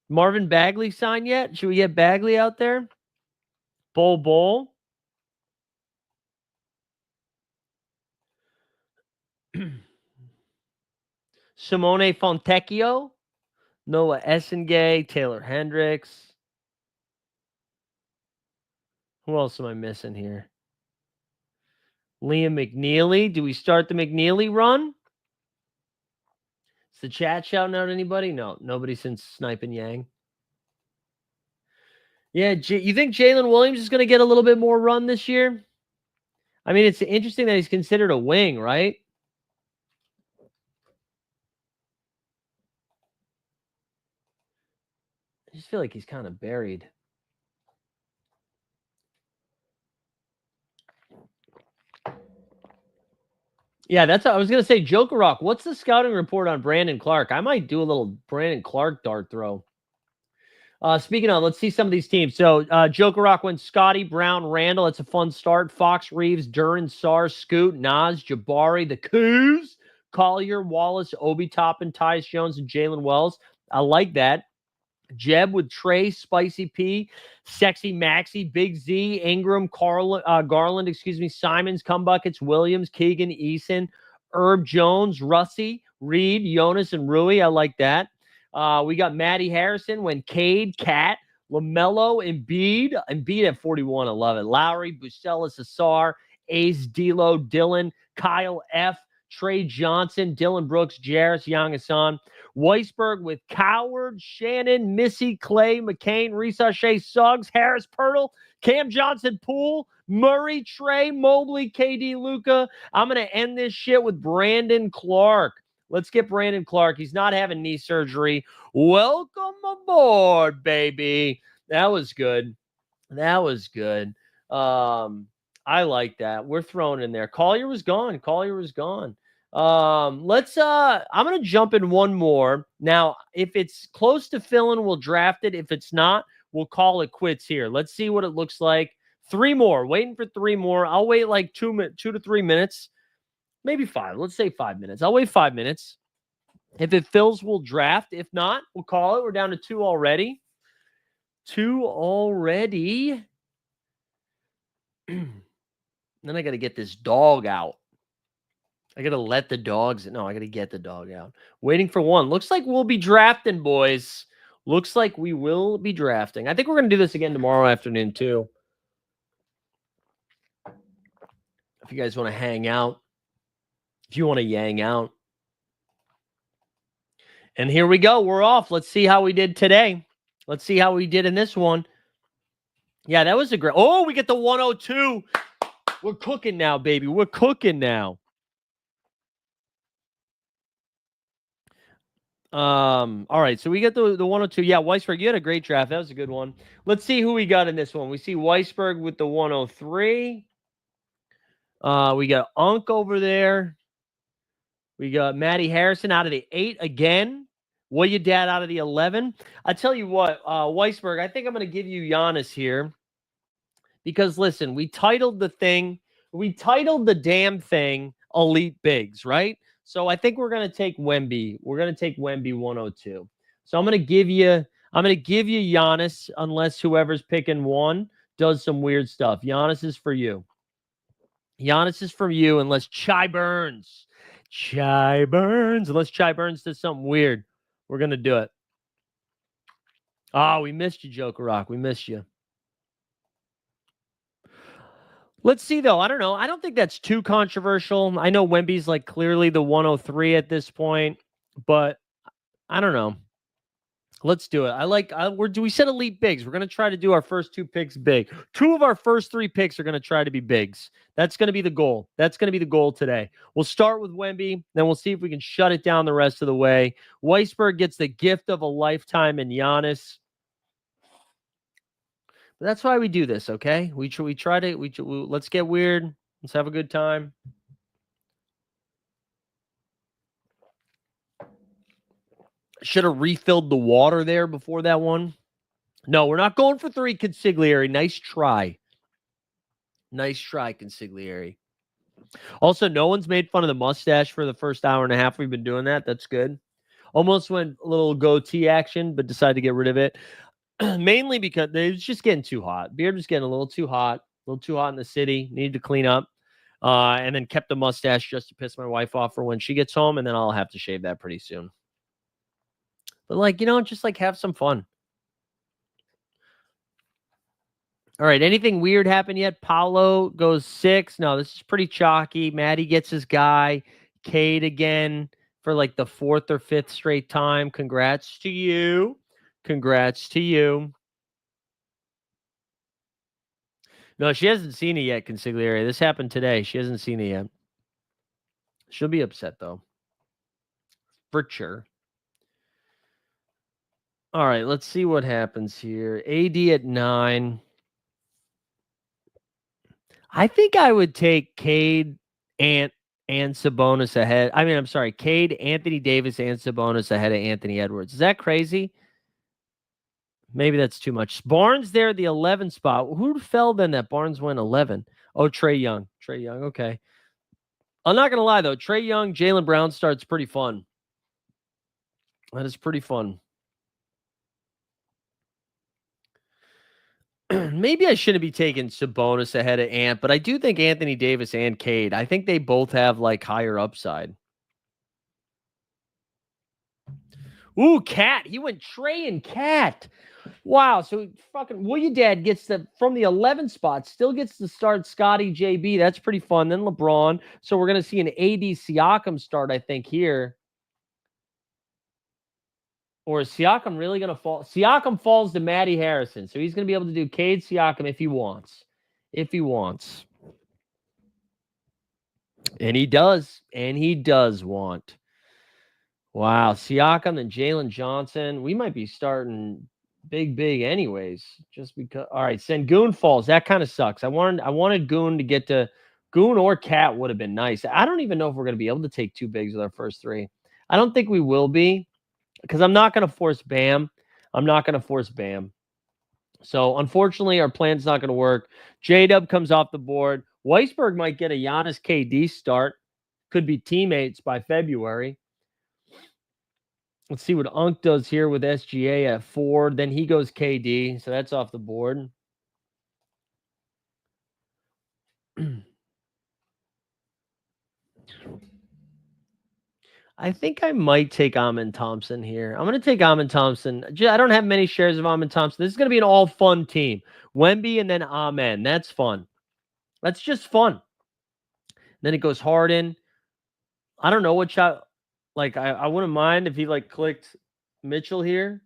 Marvin Bagley signed yet? Should we get Bagley out there? Bol. Simone Fontecchio. Noah Essengay. Taylor Hendricks. Who else am I missing here? Liam McNeely. Do we start the McNeely run? Is the chat shouting out anybody? No, nobody since Sniping Yang. Yeah, you think Jalen Williams is going to get a little bit more run this year? I mean, it's interesting that he's considered a wing, right? I just feel like he's kind of buried. Yeah, that's what I was going to say. Joker Rock, what's the scouting report on Brandon Clark? I might do a little Brandon Clark dart throw. Speaking of, let's see some of these teams. So Joker Rock went Scotty, Brown, Randall. It's a fun start. Fox, Reeves, Duran, Sar, Scoot, Nas, Jabari, the Coos, Collier, Wallace, Obi Toppin, Tyus Jones, and Jalen Wells. I like that. Jeb with Trey, Spicy P, Sexy Maxi, Big Z, Ingram, Garland, Simons, Cumbuckets, Williams, Keegan, Eason, Herb Jones, Russie, Reed, Jonas, and Rui. I like that. We got Matty Harrison, when Cade, Cat, LaMelo, Embiid at 41. I love it. Lowry, Bucelis, Asar, Ace, D'Lo, Dylan, Kyle F., Trey Johnson, Dylan Brooks, Jarris, Young Hassan, Weisberg with Coward, Shannon, Missy, Clay, McCain, Risa, Shea, Suggs, Harris, Pirtle, Cam Johnson, Poole, Murray, Trey, Mobley, KD, Luca. I'm going to end this shit with Brandon Clark. Let's get Brandon Clark. He's not having knee surgery. Welcome aboard, baby. That was good. That was good. I like that. We're throwing in there. Collier was gone. I'm gonna jump in one more. Now, if it's close to filling, we'll draft it. If it's not, we'll call it quits here. Let's see what it looks like. 3 more. Waiting for 3 more. I'll wait like 2 to 3 minutes. Maybe 5. Let's say 5 minutes. I'll wait 5 minutes. If it fills, we'll draft. If not, we'll call it. We're down to 2 already. 2 already. Then I got to get this dog out. I got to let the dogs. No, I got to get the dog out. Waiting for 1. Looks like we'll be drafting, boys. Looks like we will be drafting. I think we're going to do this again tomorrow afternoon, too. If you guys want to hang out. If you want to yang out. And here we go. We're off. Let's see how we did today. Let's see how we did in this one. Yeah, that was a great. Oh, we get the 102. We're cooking now, baby. We're cooking now. All right, so we get the 102. Yeah, Weisberg, you had a great draft. That was a good one. Let's see who we got in this one. We see Weisberg with the 103. We got Unk over there. We got Matty Harrison out of the 8 again. What your dad out of the 11? I tell you what, Weisberg, I think I'm going to give you Giannis here. Because, listen, we titled the damn thing Elite Bigs, right? So I think we're going to take Wemby. We're going to take Wemby 102. So I'm going to give you Giannis, unless whoever's picking 1 does some weird stuff. Giannis is for you. Giannis is for you, unless Chai Burns. Unless Chai Burns does something weird. We're going to do it. Oh, we missed you, Joker Rock. We missed you. Let's see, though. I don't know. I don't think that's too controversial. I know Wemby's like clearly the 103 at this point, but I don't know. Let's do it. We said elite bigs. We're going to try to do our first 2 picks big. 2 of our first 3 picks are going to try to be bigs. That's going to be the goal. That's going to be the goal today. We'll start with Wemby, then we'll see if we can shut it down the rest of the way. Weisberg gets the gift of a lifetime in Giannis. But that's why we do this, okay? Let's get weird. Let's have a good time. Should have refilled the water there before that one. No, we're not going for 3, Consigliere. Nice try. Nice try, Consigliere. Also, no one's made fun of the mustache for the first hour and a half we've been doing that. That's good. Almost went a little goatee action, but decided to get rid of it. Mainly because it was just getting too hot. Beard was getting a little too hot in the city. Needed to clean up. And then kept the mustache just to piss my wife off for when she gets home, and then I'll have to shave that pretty soon. But just have some fun. All right, anything weird happen yet? Paolo goes 6. No, this is pretty chalky. Maddie gets his guy. Cade again for like the 4th or 5th straight time. Congrats to you. No, she hasn't seen it yet, Consigliere. This happened today. She hasn't seen it yet. She'll be upset, though. For sure. All right, let's see what happens here. AD at 9. I think I would take Cade and Sabonis ahead. Cade, Anthony Davis, and Sabonis ahead of Anthony Edwards. Is that crazy? Maybe that's too much. Barnes there at the 11 spot. Who fell then that Barnes went 11? Oh, Trae Young. Okay. I'm not going to lie, though. Trae Young, Jaylen Brown starts pretty fun. That is pretty fun. Maybe I shouldn't be taking Sabonis ahead of Ant, but I do think Anthony Davis and Cade, I think they both have higher upside. Ooh, Cat. He went Trey and Cat. Wow. So fucking Dad gets from the 11 spot, still gets to start Scotty JB. That's pretty fun. Then LeBron. So we're going to see an AD Siakam start, I think, here. Or is Siakam really going to fall? Siakam falls to Matty Harrison. So he's going to be able to do Cade Siakam if he wants. If he wants. And he does. And he does want. Wow. Siakam and Jalen Johnson. We might be starting big anyways. Just because. All right. Sengun falls. That kind of sucks. I wanted Goon to get to. Goon or Cat would have been nice. I don't even know if we're going to be able to take 2 bigs with our first 3. I don't think we will be. Because I'm not going to force Bam. So, unfortunately, our plan's not going to work. J-Dub comes off the board. Weisberg might get a Giannis KD start. Could be teammates by February. Let's see what Unk does here with SGA at 4. Then he goes KD. So, that's off the board. I think I might take Amin Thompson here. I'm going to take Amin Thompson. I don't have many shares of Amin Thompson. This is going to be an all-fun team. Wemby and then Amin. That's fun. That's just fun. Then it goes Harden. I don't know what shot. Like, I wouldn't mind if he, like, clicked Mitchell here.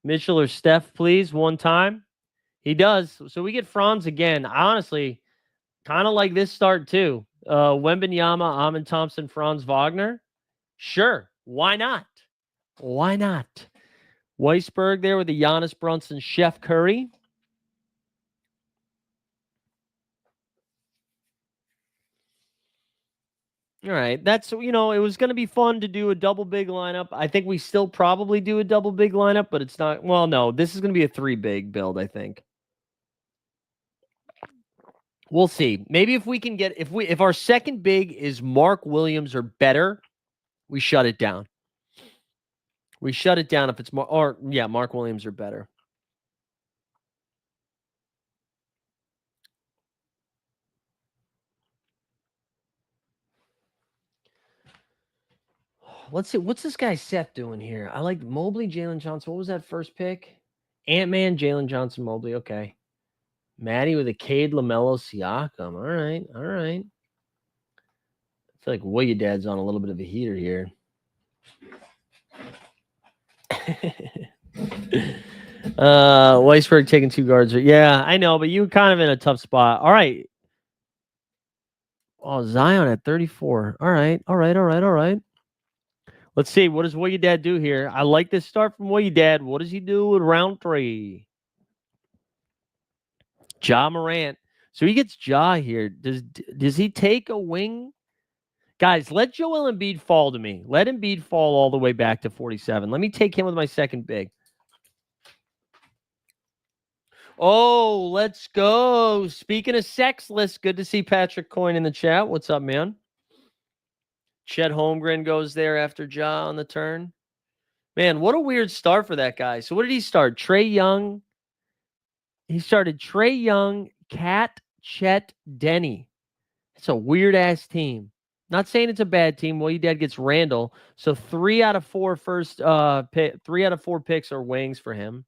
Mitchell or Steph, please, one time. He does. So we get Franz again. I honestly kind of like this start, too. Wembanyama, Amin Thompson, Franz Wagner. Sure. Why not? Why not? Weisberg there with the Giannis Brunson, Chef Curry. All right. That's, it was going to be fun to do a double big lineup. I think we still probably do a double big lineup, but it's not. Well, no, this is going to be a 3 big build, I think. We'll see. Maybe if we can get, if our second big is Mark Williams or better, we shut it down. We shut it down if it's Mark Williams or better. Let's see. What's this guy Seth doing here? I like Mobley, Jalen Johnson. What was that first pick? Ant-Man, Jalen Johnson, Mobley. Okay. Maddie with a Cade, LaMelo, Siakam. All right. All right. I feel like Willie Dad's on a little bit of a heater here. Weisberg taking 2 guards. Yeah, I know, but you were kind of in a tough spot. All right. Oh, Zion at 34. All right. All right. Let's see. What does Willie Dad do here? I like this start from Willie Dad. What does he do with round 3? Ja Morant. So he gets Ja here. Does he take a wing? Guys, let Joel Embiid fall to me. Let Embiid fall all the way back to 47. Let me take him with my second big. Oh, let's go. Speaking of sexless, good to see Patrick Coyne in the chat. What's up, man? Chet Holmgren goes there after Ja on the turn. Man, what a weird start for that guy. So what did he start? Trae Young. He started Trae Young, Cat, Chet, Denny. It's a weird-ass team. Not saying it's a bad team. Well, your dad gets Randall. So 3 out of 4 first 3 out of 4 picks are wings for him.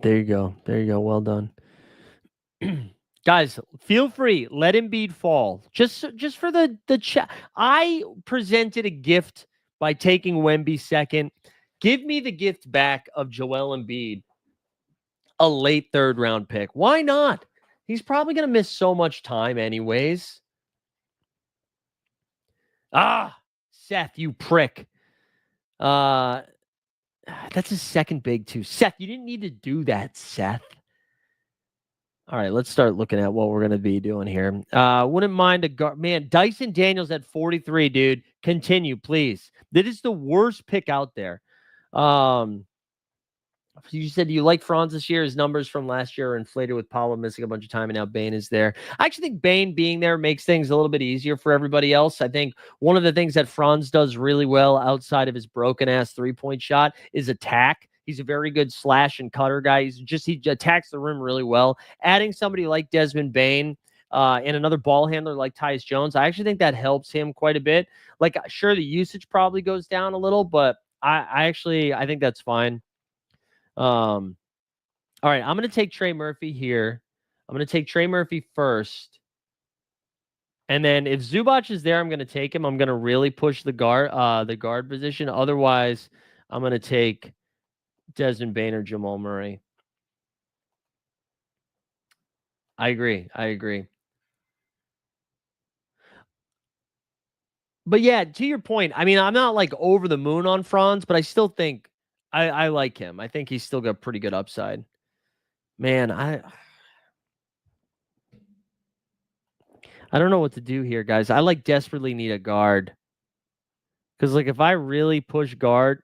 There you go. Well done. Guys, feel free. Let Embiid fall. Just for the chat. I presented a gift by taking Wemby second. Give me the gift back of Joel Embiid, a late 3rd round pick. Why not? He's probably going to miss so much time anyways. Seth, you prick. That's his second big too. Seth, you didn't need to do that, Seth. All right, let's start looking at what we're going to be doing here. Wouldn't mind a guard. Man, Dyson Daniels at 43, dude. Continue, please. That is the worst pick out there. You said you like Franz this year. His numbers from last year are inflated with Paolo missing a bunch of time, and now Bane is there. I actually think Bane being there makes things a little bit easier for everybody else. I think one of the things that Franz does really well outside of his broken-ass three-point shot is attack. He's a very good slash and cutter guy. He attacks the rim really well. Adding somebody like Desmond Bane and another ball handler like Tyus Jones, I actually think that helps him quite a bit. Like, sure, the usage probably goes down a little, but I think that's fine. All right, I'm going to take Trey Murphy here. I'm going to take Trey Murphy first. And then if Zubac is there, I'm going to take him. I'm going to really push the guard position. Otherwise, I'm going to take Desmond Bane or Jamal Murray. I agree. But yeah, to your point, I mean, I'm not like over the moon on Franz, but I still think I like him. I think he's still got pretty good upside. Man, I don't know what to do here, guys. I like desperately need a guard. Because like if I really push guard,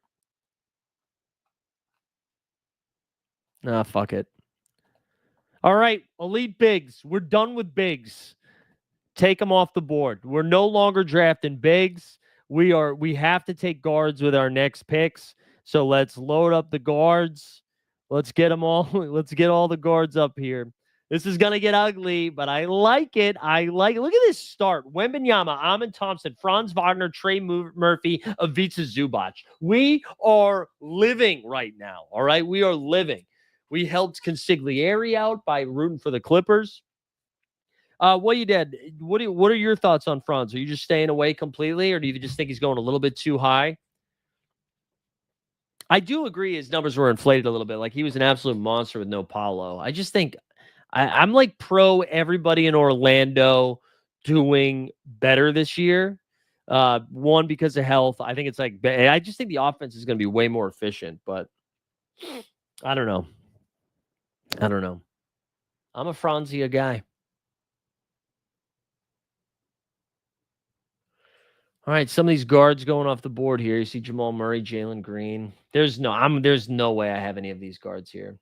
fuck it. All right, elite bigs. We're done with bigs. Take them off the board. We're no longer drafting bigs. We have to take guards with our next picks. So let's load up the guards. Let's get them all. Let's get all the guards up here. This is gonna get ugly, but I like it. Look at this start. Wembanyama, Amin Thompson, Franz Wagner, Trey Murphy, Ivica Zubac. We are living right now. All right, we are living. We helped Consigliere out by rooting for the Clippers. What you did? What are your thoughts on Franz? Are you just staying away completely, or do you just think he's going a little bit too high? I do agree his numbers were inflated a little bit. Like he was an absolute monster with no Paulo. I just think I'm like pro everybody in Orlando doing better this year. One, because of health. I think it's like I just think the offense is going to be way more efficient. But I don't know. I'm a Franzia guy. All right, some of these guards going off the board here. You see Jamal Murray, Jalen Green. There's no way I have any of these guards here.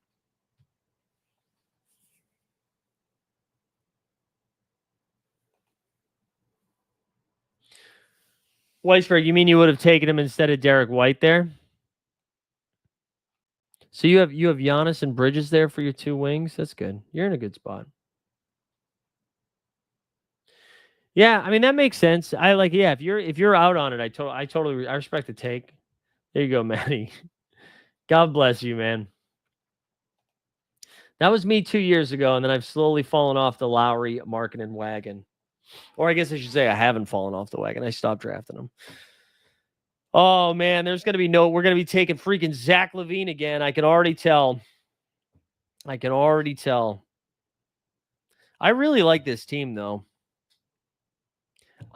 Weisberg, you mean you would have taken him instead of Derek White there? So you have Giannis and Bridges there for your two wings. That's good. You're in a good spot. Yeah, I mean that makes sense. I like if you're out on it, I totally respect the take. There you go, Matty. God bless you, man. That was me 2 years ago, and then I've slowly fallen off the Lowry Markkanen wagon. Or I guess I should say I haven't fallen off the wagon. I stopped drafting them. Oh man, we're gonna be taking freaking Zach LaVine again. I can already tell. I really like this team though.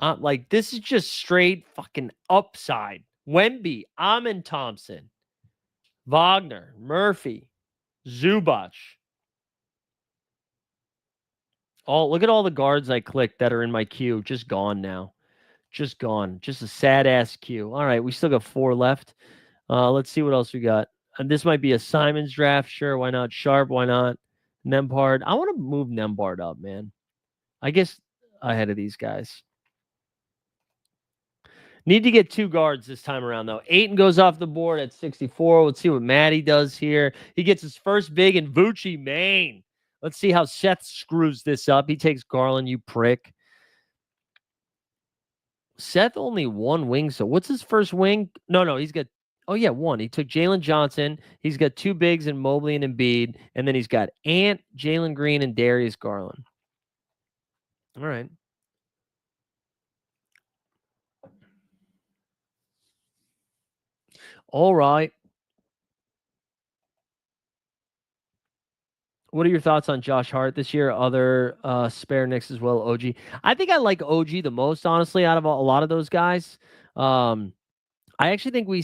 Like this is just straight fucking upside. Wemby, Amin Thompson, Wagner, Murphy, Zubac. Look at all the guards I clicked that are in my queue. Just gone now. Just gone. Just a sad ass queue. All right, we still got 4 left. Let's see what else we got. And this might be a Simons draft. Sure, why not? Sharp, why not? Nembhard. I want to move Nembhard up, man. I guess ahead of these guys. Need to get 2 guards this time around, though. Ayton goes off the board at 64. Let's see what Matty does here. He gets his first big in Vucci, Maine. Let's see how Seth screws this up. He takes Garland, you prick. Seth only 1 wing. So what's his first wing? No, he's got. Oh yeah, 1. He took Jalen Johnson. He's got 2 bigs in Mobley and Embiid, and then he's got Ant, Jalen Green, and Darius Garland. All right. All right. What are your thoughts on Josh Hart this year? Other spare Knicks as well, OG. I think I like OG the most, honestly, out of a lot of those guys. I actually think we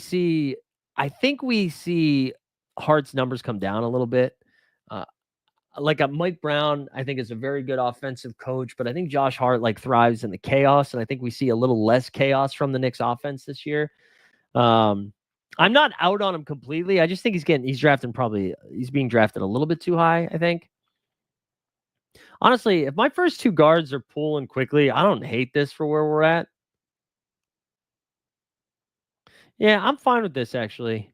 see Hart's numbers come down a little bit. Like a Mike Brown, I think is a very good offensive coach, but I think Josh Hart like thrives in the chaos, and I think we see a little less chaos from the Knicks offense this year. I'm not out on him completely. I just think he's being drafted a little bit too high, I think. Honestly, if my first 2 guards are pulling quickly, I don't hate this for where we're at. Yeah, I'm fine with this, actually.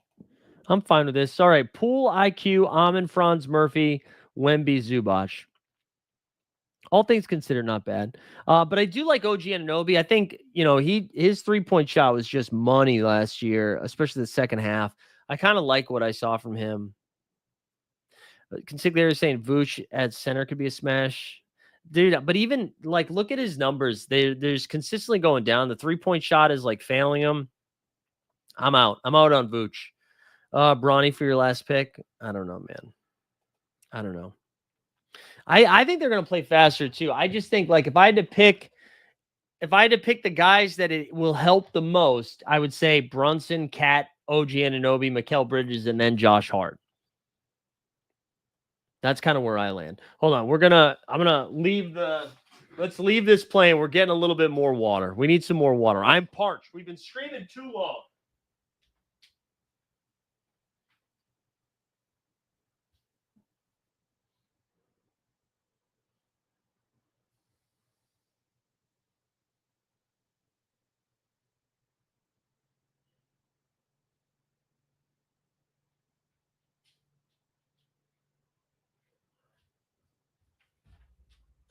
I'm fine with this. All right, pool IQ, Amin, Franz, Murphy, Wemby, Zubac. All things considered, not bad. But I do like OG Anunoby. I think, his 3-point shot was just money last year, especially the second half. I kind of like what I saw from him. Consigliere is saying Vooch at center could be a smash. Dude, but even like look at his numbers. There's consistently going down. The 3-point shot is like failing him. I'm out. I'm out on Vooch. Bronny for your last pick. I don't know, man. I don't know. I think they're gonna play faster too. I just think like if I had to pick the guys that it will help the most, I would say Brunson, Cat, OG Anunoby, Mikal Bridges, and then Josh Hart. That's kind of where I land. Hold on. I'm gonna let's leave this plane. We're getting a little bit more water. We need some more water. I'm parched. We've been streaming too long.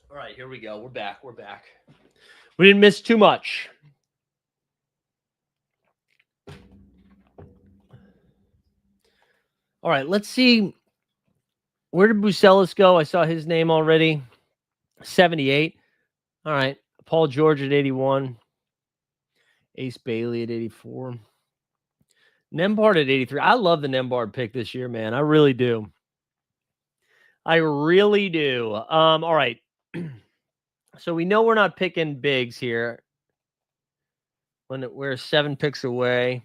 All right, here we go. We're back. We didn't miss too much. All right, let's see. Where did Bucelis go? I saw his name already. 78. All right. Paul George at 81. Ace Bailey at 84. Nembhard at 83. I love the Nembhard pick this year, man. I really do. All right. So we know we're not picking bigs here. When we're 7 picks away.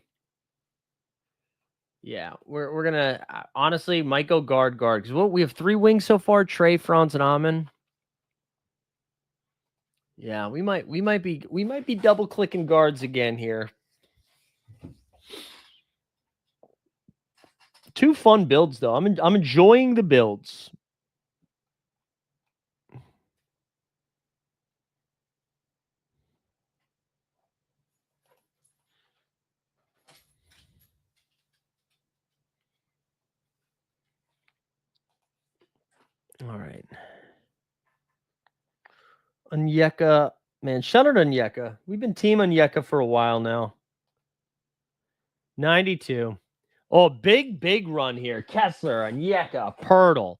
Yeah, we're gonna honestly might go guard because we have 3 wings so far: Trey, Franz, and Amon. Yeah, we might be double clicking guards again here. 2 fun builds though. I'm enjoying the builds. All right. Onyeka, man, shout out Onyeka. We've been team Onyeka for a while now. 92. Oh, big run here. Kessler, Onyeka, Pirtle.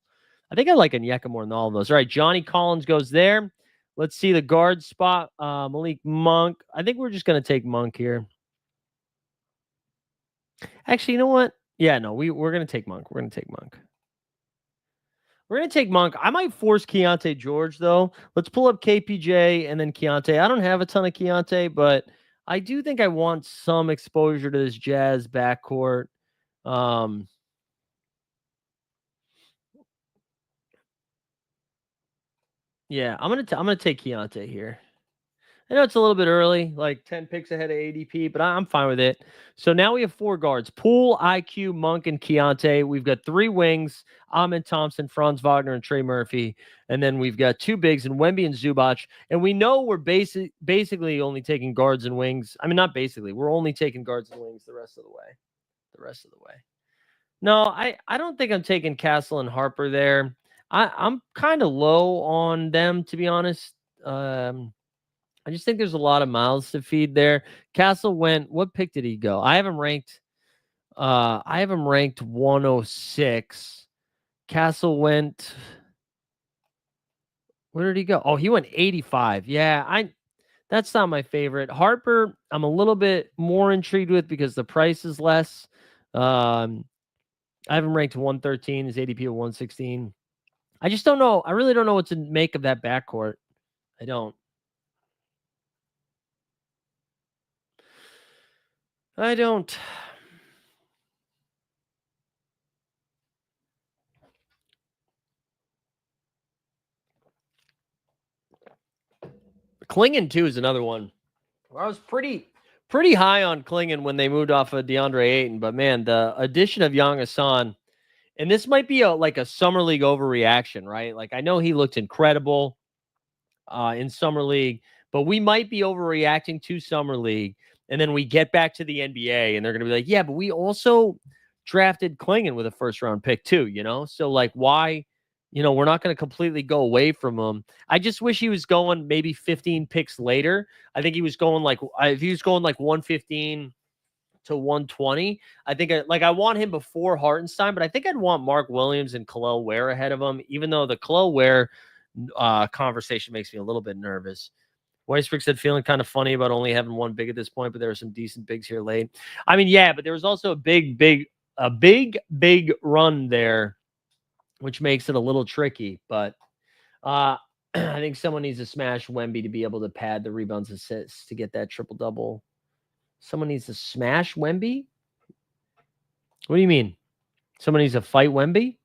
I think I like Onyeka more than all of those. All right, Johnny Collins goes there. Let's see the guard spot. Malik Monk. I think we're just going to take Monk here. Actually, you know what? Yeah, no, we're going to take Monk. We're going to take Monk. We're going to take Monk. I might force Keontae George, though. Let's pull up KPJ and then Keontae. I don't have a ton of Keontae, but I do think I want some exposure to this Jazz backcourt. Yeah, I'm gonna take Keontae here. I know it's a little bit early, like 10 picks ahead of ADP, but I'm fine with it. So now we have 4 guards: Poole, IQ, Monk, and Keontae. We've got 3 wings: Ahmed Thompson, Franz Wagner, and Trey Murphy. And then we've got 2 bigs and Wemby and Zubac. And we know we're basically only taking guards and wings. I mean, not basically. We're only taking guards and wings the rest of the way. No, I don't think I'm taking Castle and Harper there. I'm kind of low on them, to be honest. I just think there's a lot of mouths to feed there. Castle went, what pick did he go? I have him ranked 106. Castle went, where did he go? Oh, he went 85. Yeah, that's not my favorite. Harper, I'm a little bit more intrigued with because the price is less. I have him ranked 113. His ADP of 116. I just don't know. I really don't know what to make of that backcourt. I don't. Klingon too is another one. I was pretty high on Klingon when they moved off of DeAndre Ayton, but man, the addition of Young Hassan, and this might be like a summer league overreaction, right? Like I know he looked incredible in summer league, but we might be overreacting to summer league, and then we get back to the NBA, and they're going to be like, yeah, but we also drafted Klingon with a first round pick too, So like, why we're not going to completely go away from him. I just wish he was going maybe 15 picks later. I think he was going if he was going like 115 to 120. I think I want him before Hartenstein, but I think I'd want Mark Williams and Khalil Ware ahead of him, even though the Khalil Ware conversation makes me a little bit nervous. Weisberg said feeling kind of funny about only having one big at this point, but there are some decent bigs here late. I mean, yeah, but there was also a big run there, which makes it a little tricky. But I think someone needs to smash Wemby to be able to pad the rebounds, assists to get that triple double. Someone needs to smash Wemby? What do you mean? Someone needs to fight Wemby?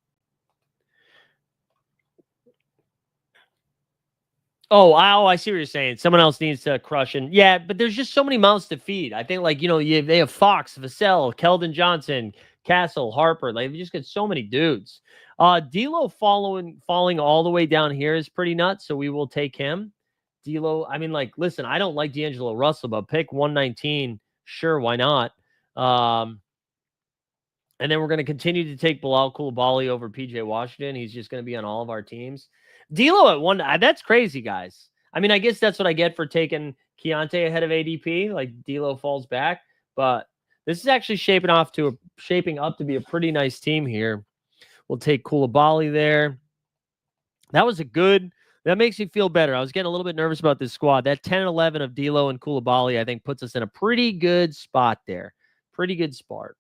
Oh, I see what you're saying. Someone else needs to crush and yeah, but there's just so many mouths to feed. I think they have Fox, Vassell, Keldon Johnson, Castle, Harper. Like they just get so many dudes. D'Lo falling all the way down here is pretty nuts, so we will take him. D'Lo, I mean, listen, I don't like D'Angelo Russell, but pick 119, sure, why not? And then we're going to continue to take Bilal Coulibaly over PJ Washington. He's just going to be on all of our teams. D'Lo at one, that's crazy, guys. I mean, I guess that's what I get for taking Keontae ahead of ADP. Like D'Lo falls back, but this is actually shaping up to be a pretty nice team here. We'll take Coulibaly there. That makes me feel better. I was getting a little bit nervous about this squad. That 10-11 of D'Lo and Coulibaly, I think, puts us in a pretty good spot there. Pretty good spart.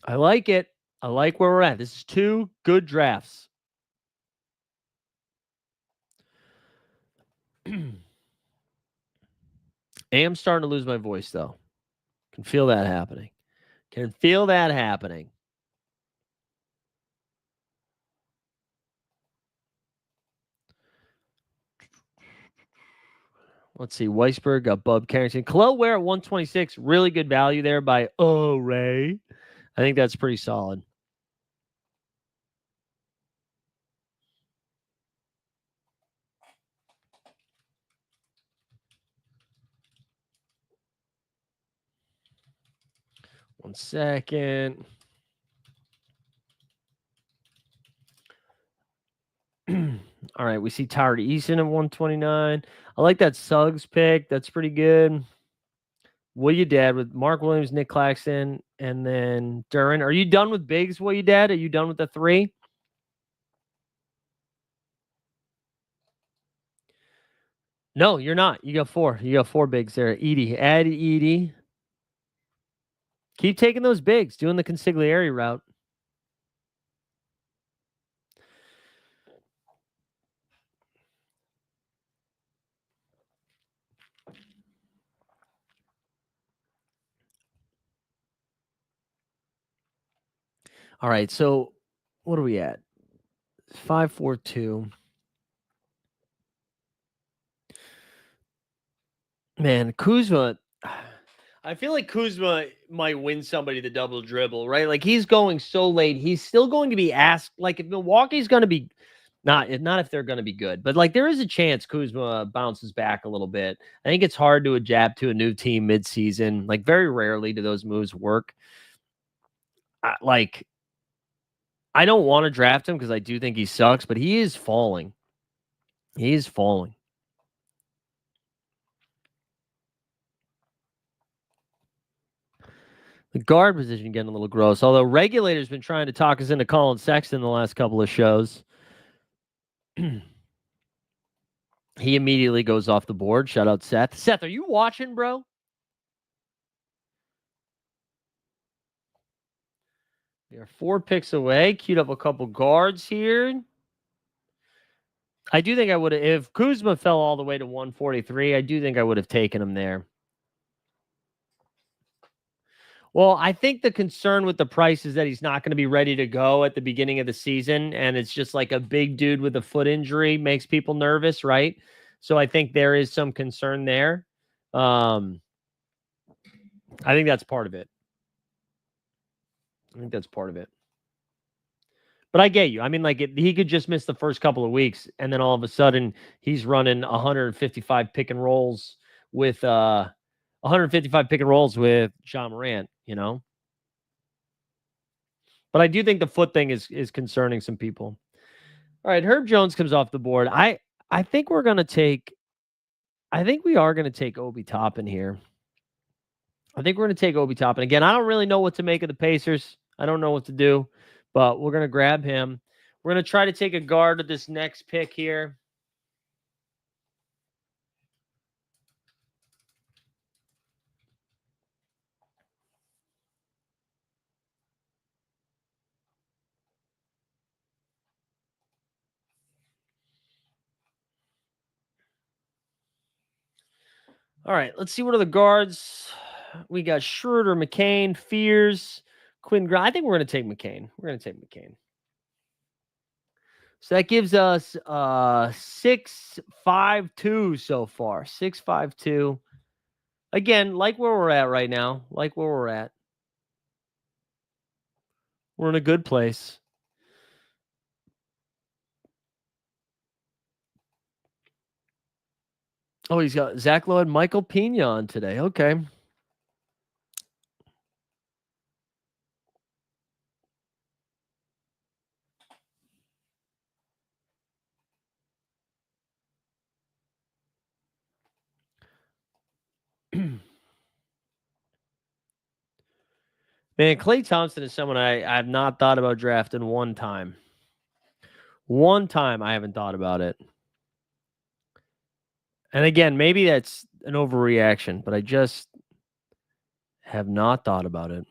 I like it. I like where we're at. This is 2 good drafts. I am starting to lose my voice, though. Can feel that happening. Let's see. Weisberg got Bub Carrington. Khalil Ware at 126. Really good value there by Ray. I think that's pretty solid. One second. All right, we see Tyler Eason at 129. I like that Suggs pick. That's pretty good. Will you dad with Mark Williams, Nick Claxton, and then Duran. Are you done with bigs? Will you dad? Are you done with the 3? No, you're not. You got 4. You got 4 bigs there. Edie. Add Edie. Keep taking those bigs, doing the consigliere route. All right, so what are we at? 5-4-2. Man, Kuzma. I feel like Kuzma might win somebody the double dribble, right? Like he's going so late. He's still going to be asked. Like if Milwaukee's going to be not if they're going to be good, but like there is a chance Kuzma bounces back a little bit. I think it's hard to adapt to a new team midseason. Like very rarely do those moves work. I don't want to draft him because I do think he sucks, but he is falling. He is falling. The guard position getting a little gross, although Regulator's been trying to talk us into Colin Sexton the last couple of shows. He immediately goes off the board. Shout out Seth. Seth, are you watching, bro? We are 4 picks away. Queued up a couple guards here. I do think I would have, if Kuzma fell all the way to 143, I do think I would have taken him there. Well, I think the concern with the price is that he's not going to be ready to go at the beginning of the season. And it's just like a big dude with a foot injury makes people nervous, right? So I think there is some concern there. I think that's part of it. But I get you. I mean, like he could just miss the first couple of weeks, and then all of a sudden he's running 155 pick and rolls with 155 pick and rolls with John Morant. But I do think the foot thing is concerning some people. All right, Herb Jones comes off the board. I think we're gonna take. I think we are gonna take Obi Toppin here. I think we're gonna take Obi Toppin again. I don't really know what to make of the Pacers. I don't know what to do, but we're gonna grab him. We're gonna try to take a guard at this next pick here. All right, let's see what are the guards. We got Schroeder, McCain, Fears, Quinn Grimes. I think we're going to take McCain. We're going to take McCain. So that gives us 6-5-2 so far. 6-5-2. Again, like where we're at right now. Like where we're at. We're in a good place. Oh, he's got Zach Lowe and Michael Pina on today. Okay. Man, Klay Thompson is someone I have not thought about drafting one time. One time I haven't thought about it. And again, maybe that's an overreaction, but I just have not thought about it.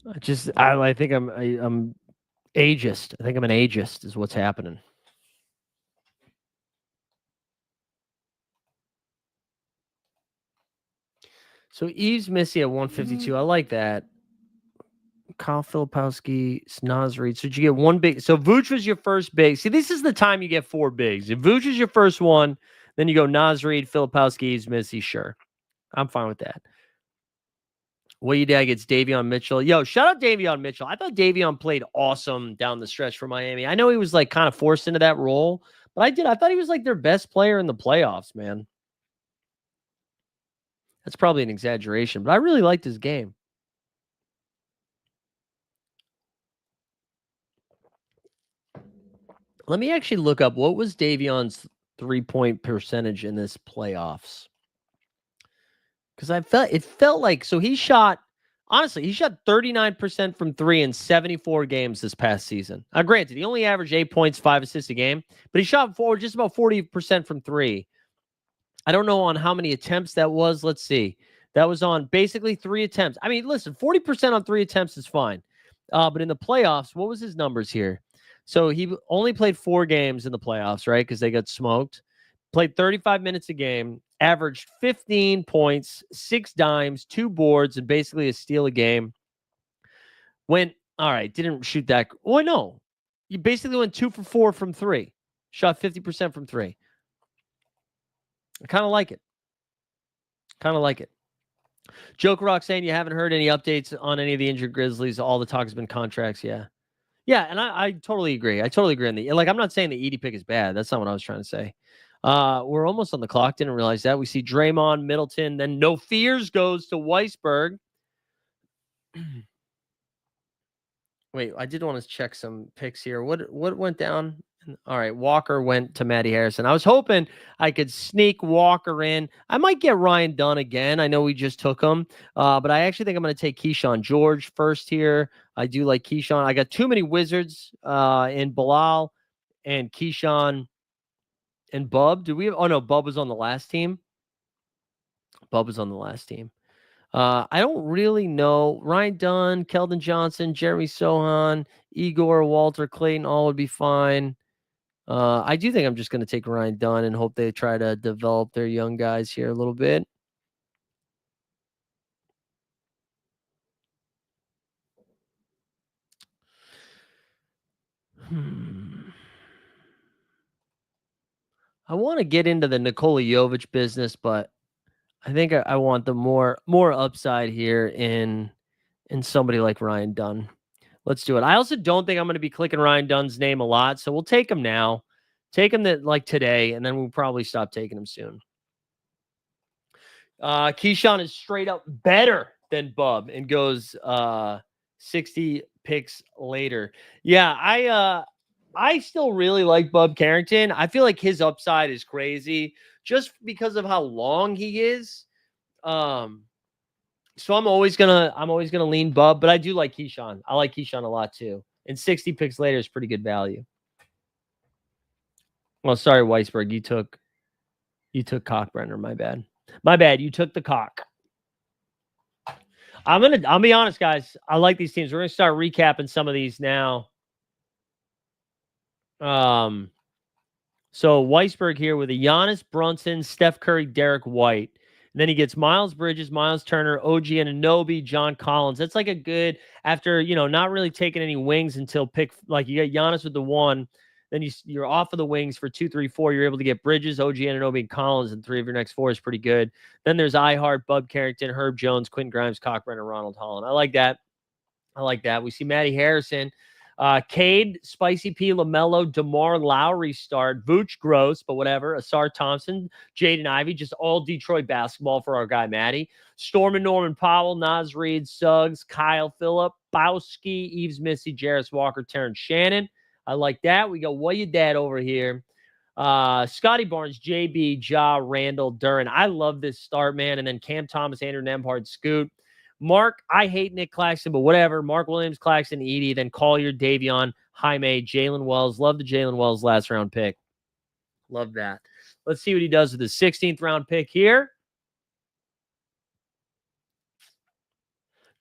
I think I'm ageist. I think I'm an ageist is what's happening. So Eve's Missy at 152. I like that. Kyle Filipowski, Naz Reid. So did you get one big? So Vooch was your first big. See, this is the time you get four bigs. If Vooch is your first one, then you go Naz Reid, Filipowski, Eve's Missy. Sure, I'm fine with that. What you did gets Davion Mitchell. Yo, shout out Davion Mitchell. I thought Davion played awesome down the stretch for Miami. I know he was like kind of forced into that role, but I thought he was like their best player in the playoffs, man. That's probably an exaggeration, but I really liked his game. Let me actually look up what was Davion's 3-point percentage in this playoffs. Because it felt like he shot 39% from three in 74 games this past season. Granted, he only averaged 8 points, 5 assists a game, but he shot just about 40% from three. I don't know on how many attempts that was. Let's see. That was on basically 3 attempts. I mean, listen, 40% on 3 attempts is fine. But in the playoffs, what was his numbers here? So he only played 4 games in the playoffs, right? Because they got smoked. Played 35 minutes a game, averaged 15 points, 6 dimes, 2 boards, and basically a steal a game. Didn't shoot that. Oh, no. You basically went 2 for 4 from 3. Shot 50% from 3. I kind of like it. Joke Rock saying you haven't heard any updates on any of the injured Grizzlies. All the talk has been contracts. Yeah. Yeah, and I totally agree. On the I'm not saying the Edie pick is bad. That's not what I was trying to say. We're almost on the clock. Didn't realize that. We see Draymond, Middleton, then No Fears goes to Weisberg. Wait, I did want to check some picks here. What went down? All right, Walker went to Matty Harrison. I was hoping I could sneak Walker in. I might get Ryan Dunn again. I know we just took him, but I actually think I'm going to take Keyshawn George first here. I do like Keyshawn. I got too many Wizards in Bilal and Keyshawn and Bub. Oh, no, Bub was on the last team. I don't really know. Ryan Dunn, Keldon Johnson, Jeremy Sohan, Igor, Walter Clayton, all would be fine. I do think I'm just going to take Ryan Dunn and hope they try to develop their young guys here a little bit. I want to get into the Nikola Jovic business, but I think I want the more upside here in somebody like Ryan Dunn. Let's do it. I also don't think I'm going to be clicking Ryan Dunn's name a lot, so we'll take him now. Take him like today, and then we'll probably stop taking him soon. Keyshawn is straight up better than Bub and goes 60 picks later. Yeah, I still really like Bub Carrington. I feel like his upside is crazy just because of how long he is. So I'm always gonna lean Bub, but I do like Keyshawn. I like Keyshawn a lot too. And 60 picks later is pretty good value. Well, sorry, Weisberg, you took Cockbrenner. My bad. My bad. You took the cock. I'll be honest, guys. I like these teams. We're gonna start recapping some of these now. So Weisberg here with a Giannis, Brunson, Steph Curry, Derek White. And then he gets Miles Bridges, Miles Turner, OG Anunoby, John Collins. That's like a good, after, not really taking any wings until pick, like you got Giannis with the 1. Then you're off of the wings for 2, 3, 4. You're able to get Bridges, OG Anunoby, and Collins, and 3 of your next 4 is pretty good. Then there's iHeart, Bub Carrington, Herb Jones, Quinn Grimes, Cockbrenner, Ronald Holland. I like that. We see Matty Harrison. Cade, Spicy P, LaMelo, DeMar Lowry start, Vooch Gross, but whatever, Asar Thompson, Jaden Ivey, just all Detroit basketball for our guy Matty. Storm and Norman Powell, Naz Reid, Suggs, Kyle Phillip, Bowski, Eves Missy, Jarris Walker, Terrence Shannon. I like that. We got What You Dad over here. Scotty Barnes, JB, Ja, Randall, Duran. I love this start, man. And then Cam Thomas, Andrew Nembhard, Scoot. Mark, I hate Nick Claxton, but whatever. Mark Williams, Claxton, Edie, then Collier, Davion, Jaime, Jalen Wells. Love the Jalen Wells last round pick. Love that. Let's see what he does with his 16th round pick here.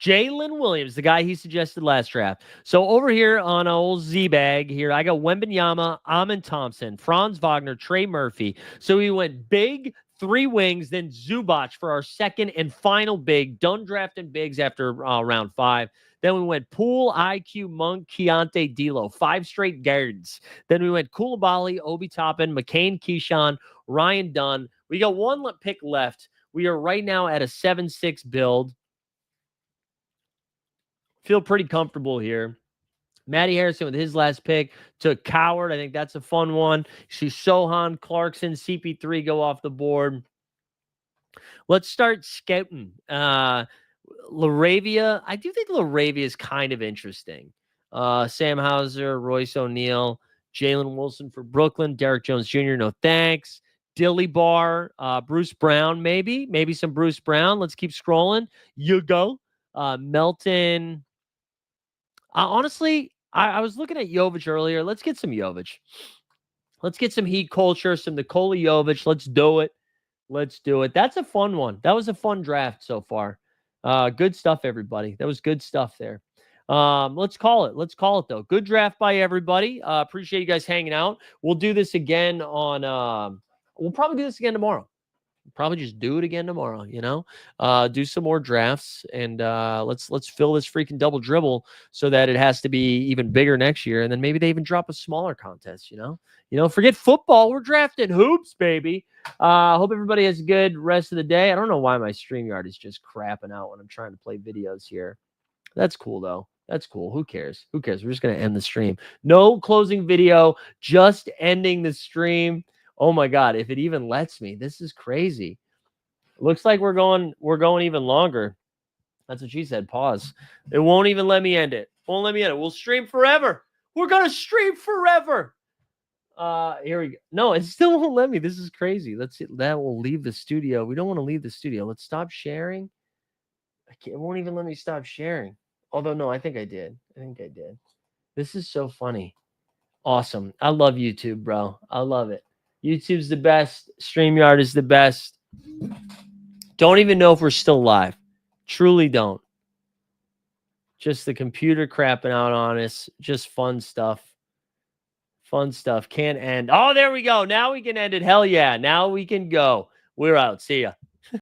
Jalen Williams, the guy he suggested last draft. So over here on old Z-Bag here, I got Wembanyama, Amon Thompson, Franz Wagner, Trey Murphy. So we went big, 3 wings, then Zubac for our second and final big. Done drafting bigs after round 5. Then we went Poole, IQ, Monk, Keontae, D'Lo. 5 straight guards. Then we went Koulibaly, Obi Toppin, McCain, Keyshawn, Ryan Dunn. We got 1 pick left. We are right now at a 7-6 build. Feel pretty comfortable here. Matty Harrison with his last pick took Coward. I think that's a fun one. See Sohan, Clarkson, CP3 go off the board. Let's start scouting. Laravia. I do think Laravia is kind of interesting. Sam Hauser, Royce O'Neal, Jalen Wilson for Brooklyn, Derek Jones Jr. No thanks. Dilly Bar, Bruce Brown, maybe some Bruce Brown. Let's keep scrolling. You go. Melton. Honestly, I was looking at Jovic earlier. Let's get some Jovic. Let's get some Heat culture, some Nikola Jovic. Let's do it. Let's do it. That's a fun one. That was a fun draft so far. Good stuff, everybody. That was good stuff there. Let's call it. Let's call it, though. Good draft by everybody. Appreciate you guys hanging out. We'll do this again on we'll probably do this again tomorrow. Probably just do it again tomorrow, do some more drafts, and let's fill this freaking double dribble so that it has to be even bigger next year. And then maybe they even drop a smaller contest, forget football. We're drafting hoops, baby. Hope everybody has a good rest of the day. I don't know why my StreamYard is just crapping out when I'm trying to play videos here. That's cool though. That's cool. Who cares? We're just going to end the stream. No closing video, just ending the stream. Oh my God, if it even lets me. This is crazy. Looks like we're going even longer. That's what she said. Pause. It won't even let me end it. Won't let me end it. We'll stream forever. We're going to stream forever. Here we go. No, it still won't let me. This is crazy. That will leave the studio. We don't want to leave the studio. Let's stop sharing. It won't even let me stop sharing. Although, no, I think I did. This is so funny. Awesome. I love YouTube, bro. I love it. YouTube's the best. StreamYard is the best. Don't even know if we're still live. Truly don't. Just the computer crapping out on us. Just fun stuff. Fun stuff. Can't end. Oh, there we go. Now we can end it. Hell yeah. Now we can go. We're out. See ya.